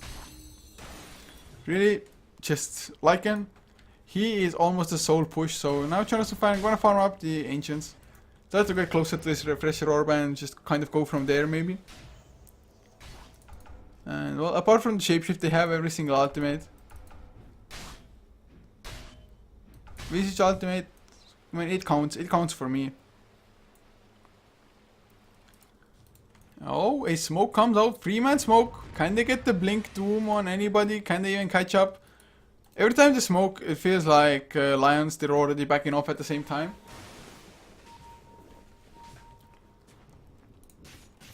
Really, just Lycan. He is almost a soul push, so now Jonathan Fan gonna farm up the Ancients. Try to get closer to this Refresher Orb and just kind of go from there maybe. And well, apart from the Shapeshift, they have every single ultimate. Visage ultimate, I mean it counts for me. Oh, a smoke comes out, 3-man smoke. Can they get the blink doom on anybody? Can they even catch up? Every time they smoke, it feels like Lajons, they're already backing off at the same time.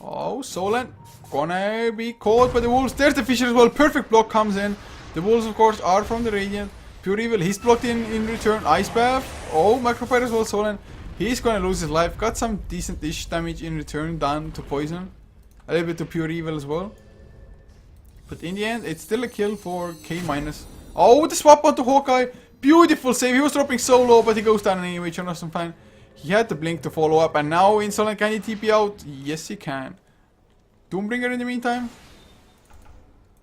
Oh, Solan gonna be caught by the Wolves. There's the Fisher as well. Perfect block comes in. The Wolves, of course, are from the Radiant. Pure Evil, he's blocked in return. Ice Bath. Oh, Macropyre as well, Solan. He's gonna lose his life. Got some decent-ish damage in return done to Poison. A little bit to Pure Evil as well. But in the end, it's still a kill for K-. Oh, the swap onto Hawkeye. Beautiful save. He was dropping so low, but he goes down anyway. Jonathan Fan. He had the blink to follow up. And now Insolent, can he TP out? Yes, he can. Doombringer in the meantime.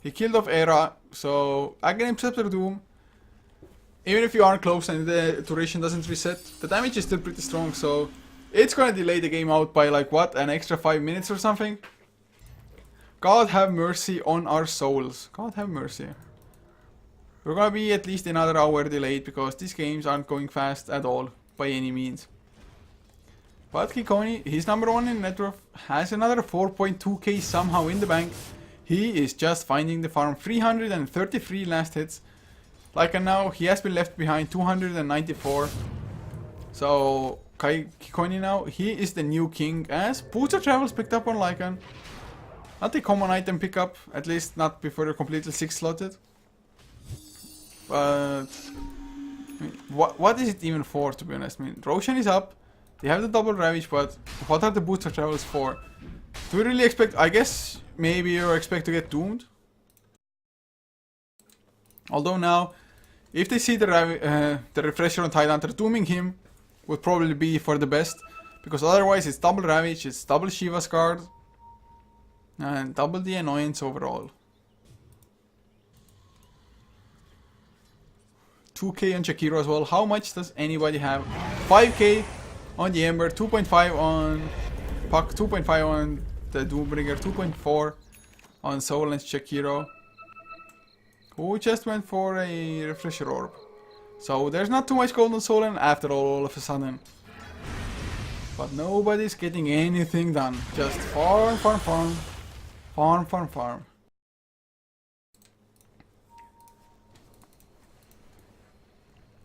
He killed off Era. So, Aghanim Scepter Doom. Even if you aren't close and the duration doesn't reset, the damage is still pretty strong. So, it's gonna delay the game out by like what? An extra 5 minutes or something? God have mercy on our souls. God have mercy. We're gonna be at least another hour delayed because these games aren't going fast at all by any means. But Kikoni, he's number 1 in net worth, has another 4.2k somehow in the bank. He is just finding the farm. 333 last hits. Like, and now he has been left behind 294. So Kikoni now, he is the new king as Boots of Travels picked up on Lycan. Not a common item pickup, at least not before they're completely 6 slotted. But I mean, what is it even for, to be honest? I mean, Roshan is up. They have the double Ravage, but what are the Boots of Travels for? Do we really expect? I guess maybe you expect to get doomed. Although now, if they see the Refresher on Tidehunter, dooming him would probably be for the best. Because otherwise it's double Ravage, it's double Shiva's guard, and double the annoyance overall. 2k on Shakiro as well. How much does anybody have? 5k on the Ember, 2.5 on Puck, 2.5 on the Doombringer, 2.4 on Soul and Shakiro, who just went for a Refresher Orb. So there's not too much gold on Solan after all of a sudden. But nobody's getting anything done. Just farm, farm, farm. Farm, farm, farm.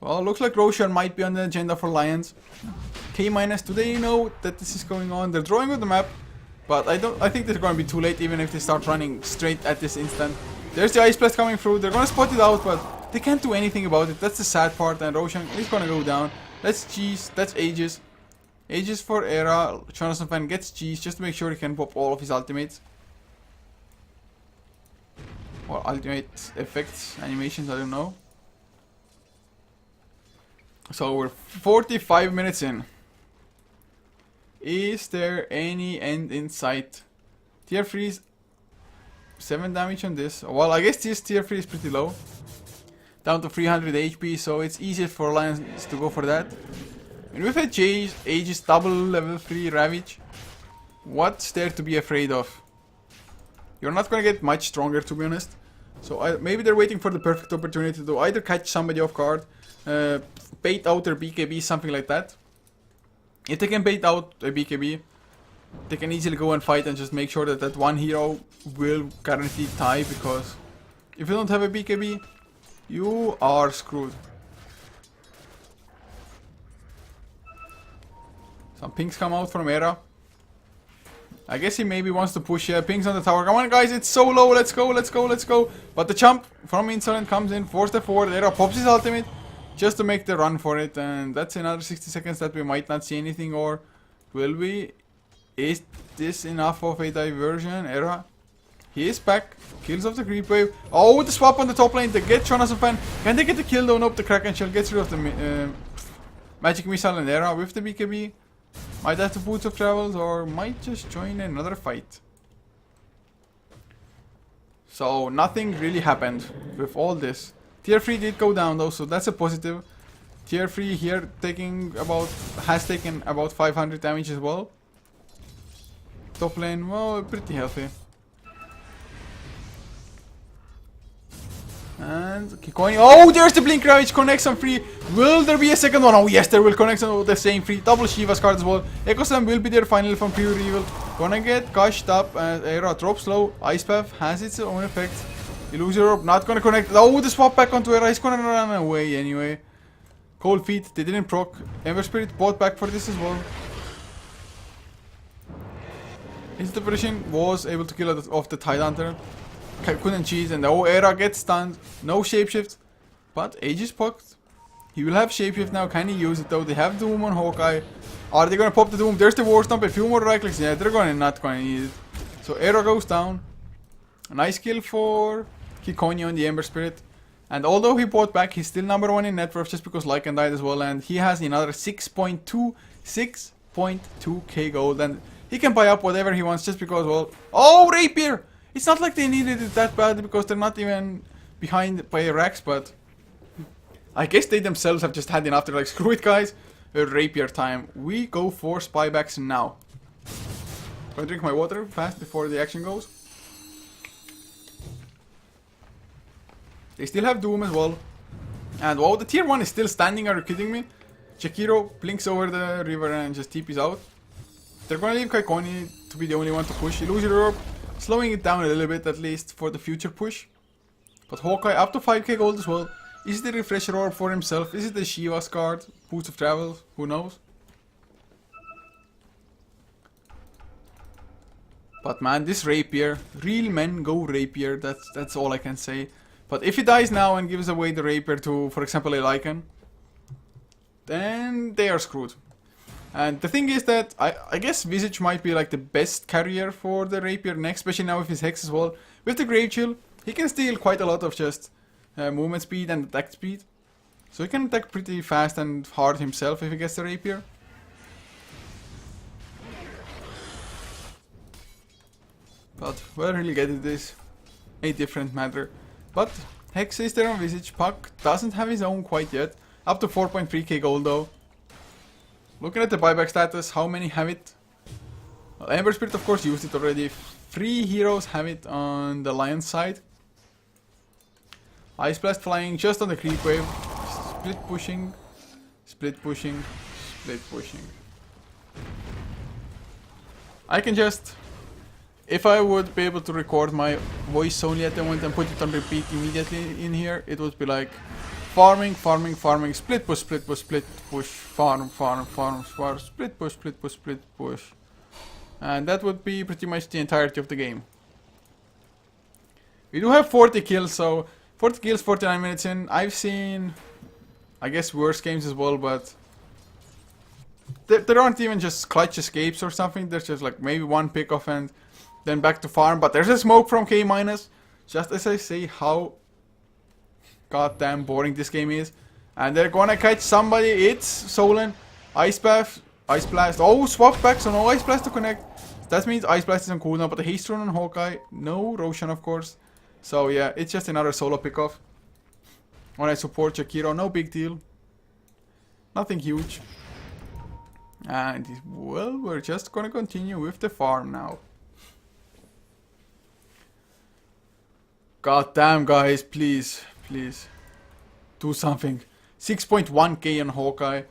Well, looks like Roshan might be on the agenda for Lions. K-, do they know that this is going on? They're drawing with the map, but I think they're going to be too late even if they start running straight at this instant. There's the Ice Blast coming through. They're going to spot it out, but they can't do anything about it. That's the sad part, and Roshan is going to go down. That's G's, that's Aegis. Aegis for Era. Jonathan Fan gets G's just to make sure he can pop all of his ultimates. Or ultimate effects, animations, I don't know. So we're 45 minutes in. Is there any end in sight? Tier 3 is 7 damage on this. Well, I guess this tier 3 is pretty low. Down to 300 HP, so it's easier for Lions to go for that. And with a Aegis double level 3 Ravage, what's there to be afraid of? You're not gonna get much stronger, to be honest. So maybe they're waiting for the perfect opportunity to either catch somebody off guard, bait out their BKB, something like that. If they can bait out a BKB, they can easily go and fight and just make sure that that one hero will guarantee tie, because if you don't have a BKB, you are screwed. Some pings come out from Era. I guess he maybe wants to push. Yeah, pings on the tower. Come on, guys, it's so low. Let's go, let's go, let's go. But the jump from Insolent comes in, 4 step forward. Era pops his ultimate just to make the run for it. And that's another 60 seconds that we might not see anything. Or will we? Is this enough of a diversion? Era. He is back. Kills off the creep wave. Oh, the swap on the top lane. They get Jonathan Fan. Can they get the kill though? Nope, the Kraken Shell gets rid of the magic missile, and Era with the BKB. Might have the Boots of Travels, or might just join another fight. So nothing really happened with all this. Tier 3 did go down though, so that's a positive. Tier 3 here has taken about 500 damage as well. Top lane, well, pretty healthy. And keep going. Oh, there's the blink ravage, connects on free. Will there be a second one? Oh yes, there will connect on the same free. Double Shiva's card as well. Ecoslam will be there finally from Pure Evil. Gonna get gushed up and Era drops low. Ice Path has its own effect. Illusion Orb not gonna connect. Oh, the swap back onto Era. He's gonna run away anyway. Cold Feet, they didn't proc. Ember Spirit bought back for this as well. His depression was able to kill off the Tidehunter. Couldn't cheese, and oh, Era gets stunned. No shapeshift, but Age is pocked. He will have shapeshift now. Can he use it though? They have Doom on Hawkeye. Are they gonna pop the Doom? There's the War Stomp. A few more right clicks. Yeah, they're not gonna need it. So Era goes down. A nice kill for Kikonya on the Ember Spirit. And although he bought back, he's still number 1 in net worth just because Lycan died as well. And he has another 6.2k gold. And he can buy up whatever he wants just because, well... Oh, Rapier! It's not like they needed it that bad because they're not even behind by racks, but... I guess they themselves have just had enough. They're like, screw it guys, Rapier time. We go for Spybacks now. Gonna drink my water fast before the action goes. They still have Doom as well. And wow, the tier 1 is still standing, are you kidding me? Jakiro blinks over the river and just TPs out. They're gonna leave Kaikoni to be the only one to push. Illusion Orb, slowing it down a little bit at least for the future push. But Hawkeye up to 5k gold as well. Is it the Refresher Orb for himself? Is it the Shiva's card? Boots of Travel? Who knows? But man, this Rapier, real men go Rapier, that's all I can say. But if he dies now and gives away the Rapier to, for example, a Lycan, then they are screwed. And the thing is that I guess Visage might be like the best carrier for the Rapier next, especially now with his Hex as well. With the Grave Chill, he can steal quite a lot of just movement speed and attack speed. So he can attack pretty fast and hard himself if he gets the Rapier. But where he'll get it is a different matter. But Hex is there on Visage. Puck doesn't have his own quite yet. Up to 4.3k gold though. Looking at the buyback status, how many have it? Well, Ember Spirit of course used it already. 3 heroes have it on the Lajons side. Ice Blast flying just on the creep wave. Split pushing. Split pushing. Split pushing. I can just... If I would be able to record my voice only at the moment and put it on repeat immediately in here, it would be like farming, farming, farming, split push, split push, split push, farm, farm, farm, farm, split push, split push, split push. And that would be pretty much the entirety of the game. We do have 40 kills, so 40 kills, 49 minutes in. I've seen, I guess, worse games as well, but there aren't even just clutch escapes or something. There's just like maybe one pick-off and then back to farm, but there's a smoke from K-. Just as I say how goddamn boring this game is. And they're gonna catch somebody. It's Solan. Ice Bath. Ice Blast. Oh, swap back, so no Ice Blast to connect. That means Ice Blast is on cooldown, but the Haste Rune on Hawkeye. No Roshan, of course. So yeah, it's just another solo pick-off. When I support Jakiro, no big deal. Nothing huge. And well, we're just gonna continue with the farm now. God damn, guys, please, please, do something. 6.1k on Hawkeye.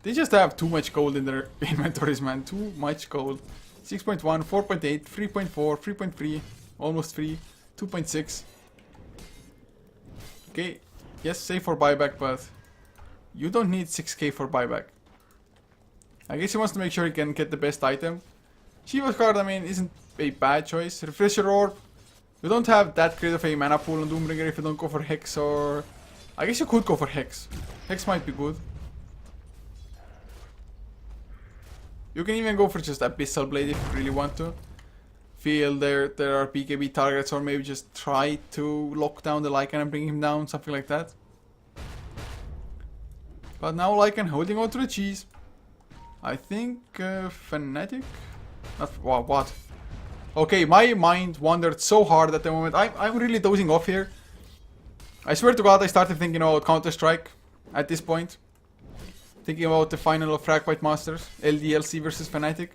They just have too much gold in their inventories, man. Too much gold. 6.1, 4.8, 3.4, 3.3, almost 3, 2.6. Okay, yes, save for buyback, but you don't need 6k for buyback. I guess he wants to make sure he can get the best item. Shiva's card, I mean, isn't a bad choice. Refresher Orb. You don't have that great of a mana pool on Doombringer if you don't go for Hex, or... I guess you could go for Hex. Hex might be good. You can even go for just Abyssal Blade if you really want to. Feel there are BKB targets, or maybe just try to lock down the Lycan and bring him down, something like that. But now Lycan holding on to the cheese. I think Fnatic? Not, wow, what? Okay, my mind wandered so hard at the moment. I'm really dozing off here. I swear to God, I started thinking about Counter-Strike at this point. Thinking about the final of Fragmite Masters, LDLC versus Fnatic.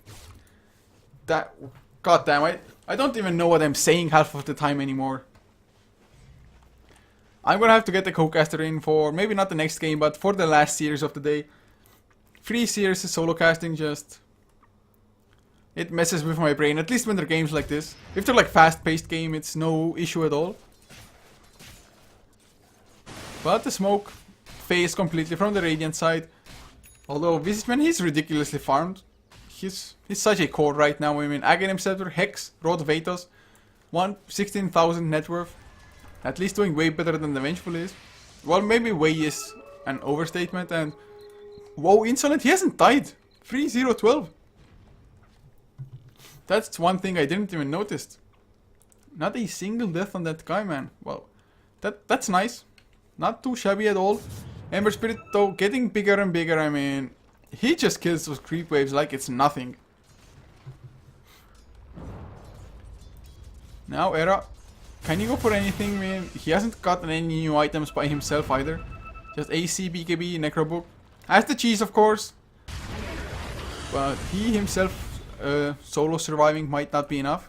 That, god damn, I don't even know what I'm saying half of the time anymore. I'm gonna have to get the co-caster in for, maybe not the next game, but for the last series of the day. 3 series of solo casting just... It messes with my brain, at least when they're games like this. If they're like fast-paced game, it's no issue at all. But the smoke phased completely from the Radiant side. Although Visitman, he's ridiculously farmed. He's such a core right now. I mean, Aghanim Scepter, Hex, Rod of Atos, 16,000 net worth. At least doing way better than the Vengeful is. Well, maybe way is an overstatement. And whoa, Insolent, he hasn't died. 3-0-12. That's one thing I didn't even notice. Not a single death on that guy, man. Well, that's nice. Not too shabby at all. Ember Spirit, though, getting bigger and bigger. I mean, he just kills those creep waves like it's nothing. Now, Era, can you go for anything, man? He hasn't gotten any new items by himself either. Just AC, BKB, Necrobook. Has the cheese, of course. But he himself, solo surviving might not be enough.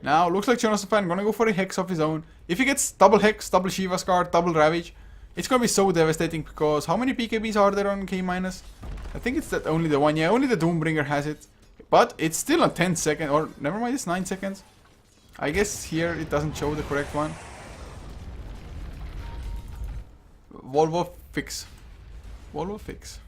Now, looks like Jonasan gonna go for a Hex of his own. If he gets double Hex, double Shiva Scar, double Ravage, it's gonna be so devastating because how many BKBs are there on K-? I think it's that only the one. Yeah, only the Doombringer has it. But it's still on 10 seconds, or never mind, it's 9 seconds. I guess here it doesn't show the correct one. Volvo fix. Volvo fix.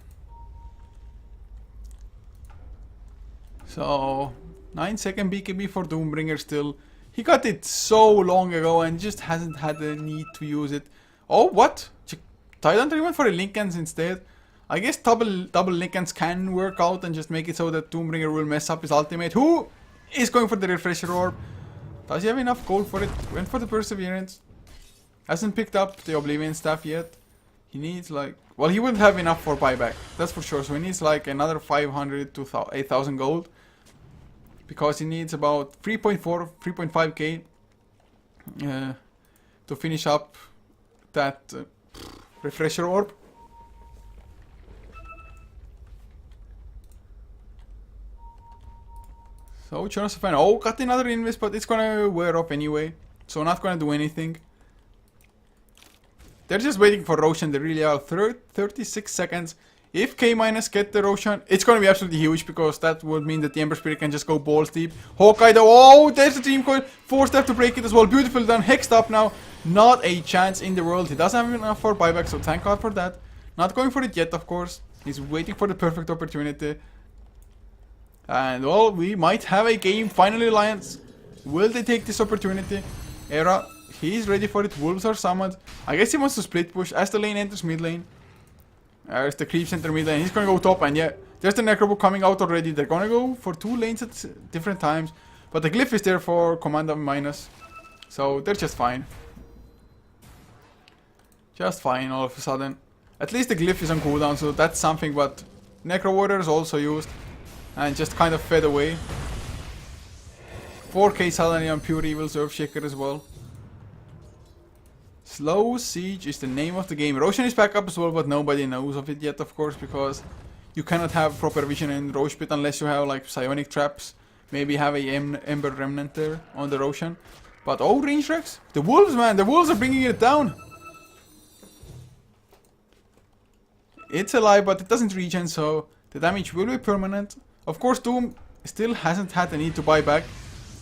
So, 9-second BKB for Doombringer still. He got it so long ago and just hasn't had the need to use it. Oh, what? Tidehunter went for a Linkens instead. I guess double Linkens can work out and just make it so that Doombringer will mess up his ultimate. Who is going for the Refresher Orb? Does he have enough gold for it? Went for the Perseverance. Hasn't picked up the Oblivion Staff yet. He needs like... Well, he wouldn't have enough for buyback. That's for sure. So he needs like another 500 to 8,000 gold. Because he needs about 3.4, 3.5k to finish up that Refresher Orb. So Jonasan, oh, got another Invis, but it's gonna wear off anyway. So not gonna do anything. They're just waiting for Roshan. They really are. 36 seconds. If K- get the Roshan, it's gonna be absolutely huge because that would mean that the Ember Spirit can just go balls deep. Hawkeye though, oh, there's the Dream Coil. Forced to break it as well. Beautiful done. Hexed up now. Not a chance in the world. He doesn't have enough for buyback, so thank God for that. Not going for it yet, of course. He's waiting for the perfect opportunity. And well, we might have a game. Finally, Alliance. Will they take this opportunity? Era, he's ready for it. Wolves are summoned. I guess he wants to split push as the lane enters mid lane. There's the creeps enter mid lane. He's gonna go top, and yeah, there's the Necrobook coming out already. They're gonna go for 2 lanes at different times. But the Glyph is there for command of minus. So they're just fine. Just fine all of a sudden. At least the Glyph is on cooldown, so that's something, but Necro Warrior is also used. And just kind of fed away. 4k suddenly on Pure Evil Surfshaker as well. Slow Siege is the name of the game. Roshan is back up as well, but nobody knows of it yet, of course, because you cannot have proper vision in Rosh Pit unless you have like psionic traps. Maybe have a Ember Remnant there on the Roshan. But oh, range Rex. The Wolves, man. The Wolves are bringing it down. It's alive, but it doesn't regen, so the damage will be permanent. Of course, Doom still hasn't had the need to buy back.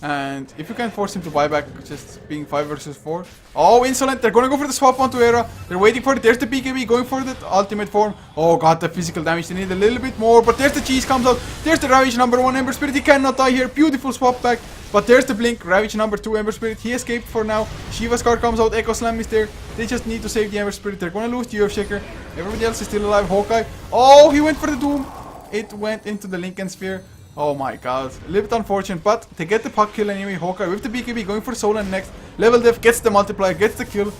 And if you can force him to buy back, just being 5 versus 4. Oh, Insolent, they're gonna go for the swap onto Era. They're waiting for it. There's the BKB going for the ultimate form. Oh god, the physical damage. They need a little bit more. But there's the cheese comes out. There's the Ravage number 1 Ember Spirit. He cannot die here. Beautiful swap back. But there's the blink. Ravage number 2 Ember Spirit. He escaped for now. Shiva Scar comes out. Echo Slam is there. They just need to save the Ember Spirit. They're gonna lose the Earthshaker. Everybody else is still alive. Hawkeye. Oh, he went for the Doom. It went into the Lincoln Sphere. Oh my god, a little bit unfortunate, but they get the puck kill anyway. Hawkeye with the BKB going for Soul and next. Level Def gets the multiplier, gets the kill.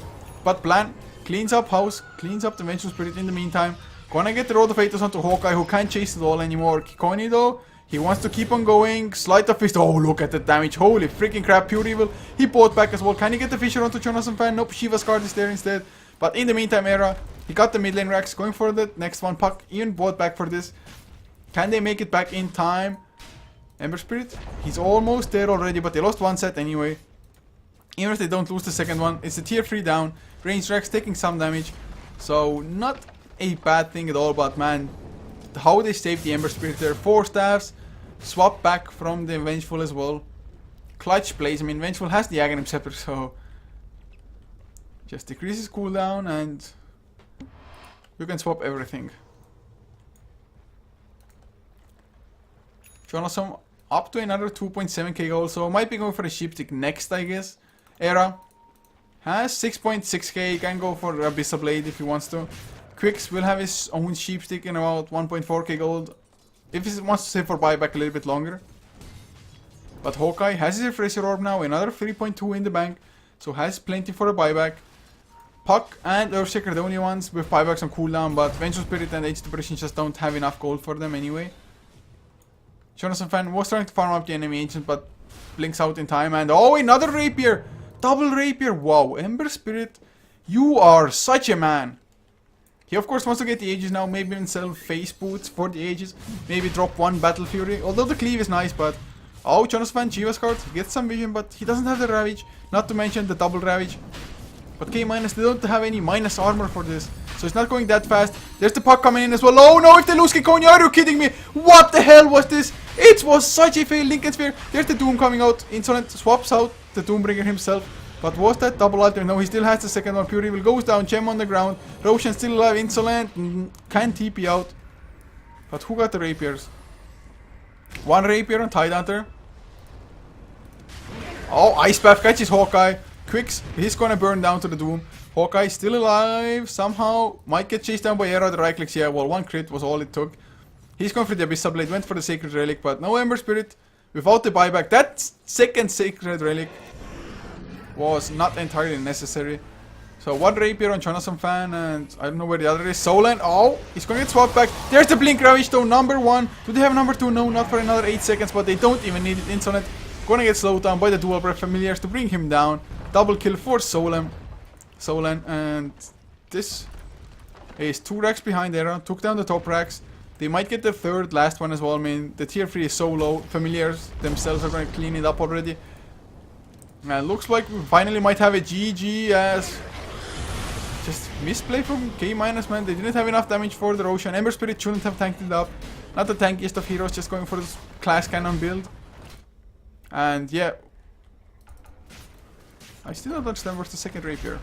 But Plan cleans up house, cleans up the Vengeful Spirit in the meantime. Gonna get the Road of Atos onto Hawkeye, who can't chase it all anymore. Kikoni though, He wants to keep on going. Sleight of fist. Oh, look at the damage. Holy freaking crap. Pure evil. He bought back as well. Can he get the Fisher onto Jonathan Fan? Nope. Shiva's card is there instead. But in the meantime, Era, he got the mid lane racks. Going for the next one. Puck even bought back for this. Can they make it back in time? Ember Spirit. He's almost there already, but they lost one set anyway. Even if they don't lose the second one, it's a tier 3 down. Range racks taking some damage. So, not a bad thing at all, but man, how they saved the Ember Spirit there. 4 staffs, swap back from the Vengeful as well. Clutch plays. I mean, Vengeful has the Aghanim Scepter, so just decreases cooldown and you can swap everything. Jonathan up to another 2.7k gold, so might be going for a Sheepstick next, I guess. Era has 6.6k, can go for Abyssal Blade if he wants to. Quicks will have his own Sheepstick in about 1.4k gold if he wants to save for buyback a little bit longer. But Hawkeye has his Refresher Orb now, another 3.2 in the bank, so has plenty for a buyback. Puck and Earthshaker are the only ones with buybacks on cooldown, but Vengeful Spirit and Age Depression just don't have enough gold for them anyway. Jonathan Fan was trying to farm up the enemy ancient, but blinks out in time, and oh, another Rapier! Double Rapier! Wow, Ember Spirit, you are such a man! He of course wants to get the Aegis now, maybe even sell face boots for the Aegis, maybe drop one Battle Fury, although the Cleave is nice, but oh, Jonathan Fan, Chivas card, gets some vision, but he doesn't have the Ravage, not to mention the double Ravage. But K-, they don't have any minus armor for this, so it's not going that fast. There's the puck coming in as well. Oh no, if they lose Kikonia, are you kidding me? What the hell was this? It was such a fail. Lincoln Sphere. There's the Doom coming out. Insolent swaps out the Doombringer himself. But was that double ultimate? No, he still has the second one. Pure Evil goes down. Gem on the ground. Roshan still alive. Insolent can TP out. But who got the Rapiers? One Rapier on Tidehunter. Oh, Ice Path catches Hawkeye. Quicks, he's gonna burn down to the Doom. Hawkeye still alive somehow. Might get chased down by Era. The right clicks. Yeah, well, one crit was all it took. He's going for the Abyssal Blade. Went for the Sacred Relic, but no Ember Spirit. Without the buyback, that second Sacred Relic was not entirely necessary. So one Rapier on Jonathan Fan, and I don't know where the other is. Solan, oh, he's gonna get swapped back. There's the Blink Ravage though, number 1. Do they have number 2? No, not for another 8 seconds, but they don't even need it. Insolent gonna get slowed down by the Dual Breath Familiars to bring him down. Double kill for Solan, and this is 2 racks behind Era. Took down the top racks. They might get the third, last one as well. I mean, the tier 3 is so low. Familiars themselves are going to clean it up already. And looks like we finally might have a GG as just misplay from K-, man. They didn't have enough damage for the Roshan. Ember Spirit shouldn't have tanked it up. Not the tankiest of heroes, just going for this class cannon build. And yeah, I still don't understand where's the second Rapier.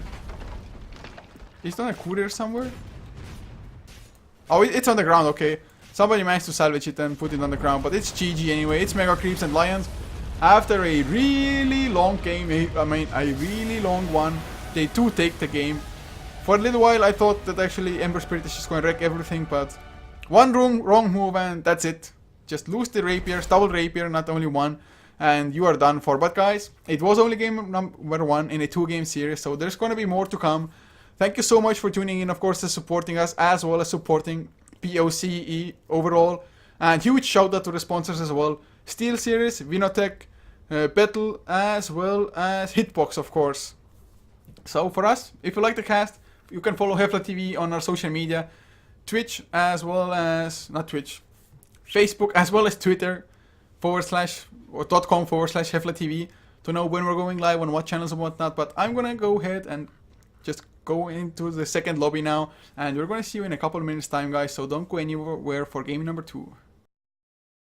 Is it on a courier somewhere? Oh, it's on the ground, okay. Somebody managed to salvage it and put it on the ground, but it's GG anyway. It's Mega Creeps and Lions. After a really long game, I mean a really long one, they do take the game. For a little while I thought that actually Ember Spirit is just going to wreck everything, but one wrong move and that's it. Just lose the Rapiers, double Rapier, not only one, and you are done for. But guys, it was only game number 1 in a 2-game series, so there's going to be more to come. Thank you so much for tuning in, of course, and supporting us, as well as supporting BOCE overall. And huge shout out to the sponsors as well. Steel Series, Vinotech, Battle, as well as Hitbox, of course. So for us, if you like the cast, you can follow HeflaTV on our social media. Twitch, as well as, not Twitch, Facebook, as well as Twitter, .com/HeflaTV to know when we're going live on what channels and whatnot. But I'm gonna go ahead and just go into the second lobby now, and we're gonna see you in a couple of minutes time, guys, so don't go anywhere for game number 2.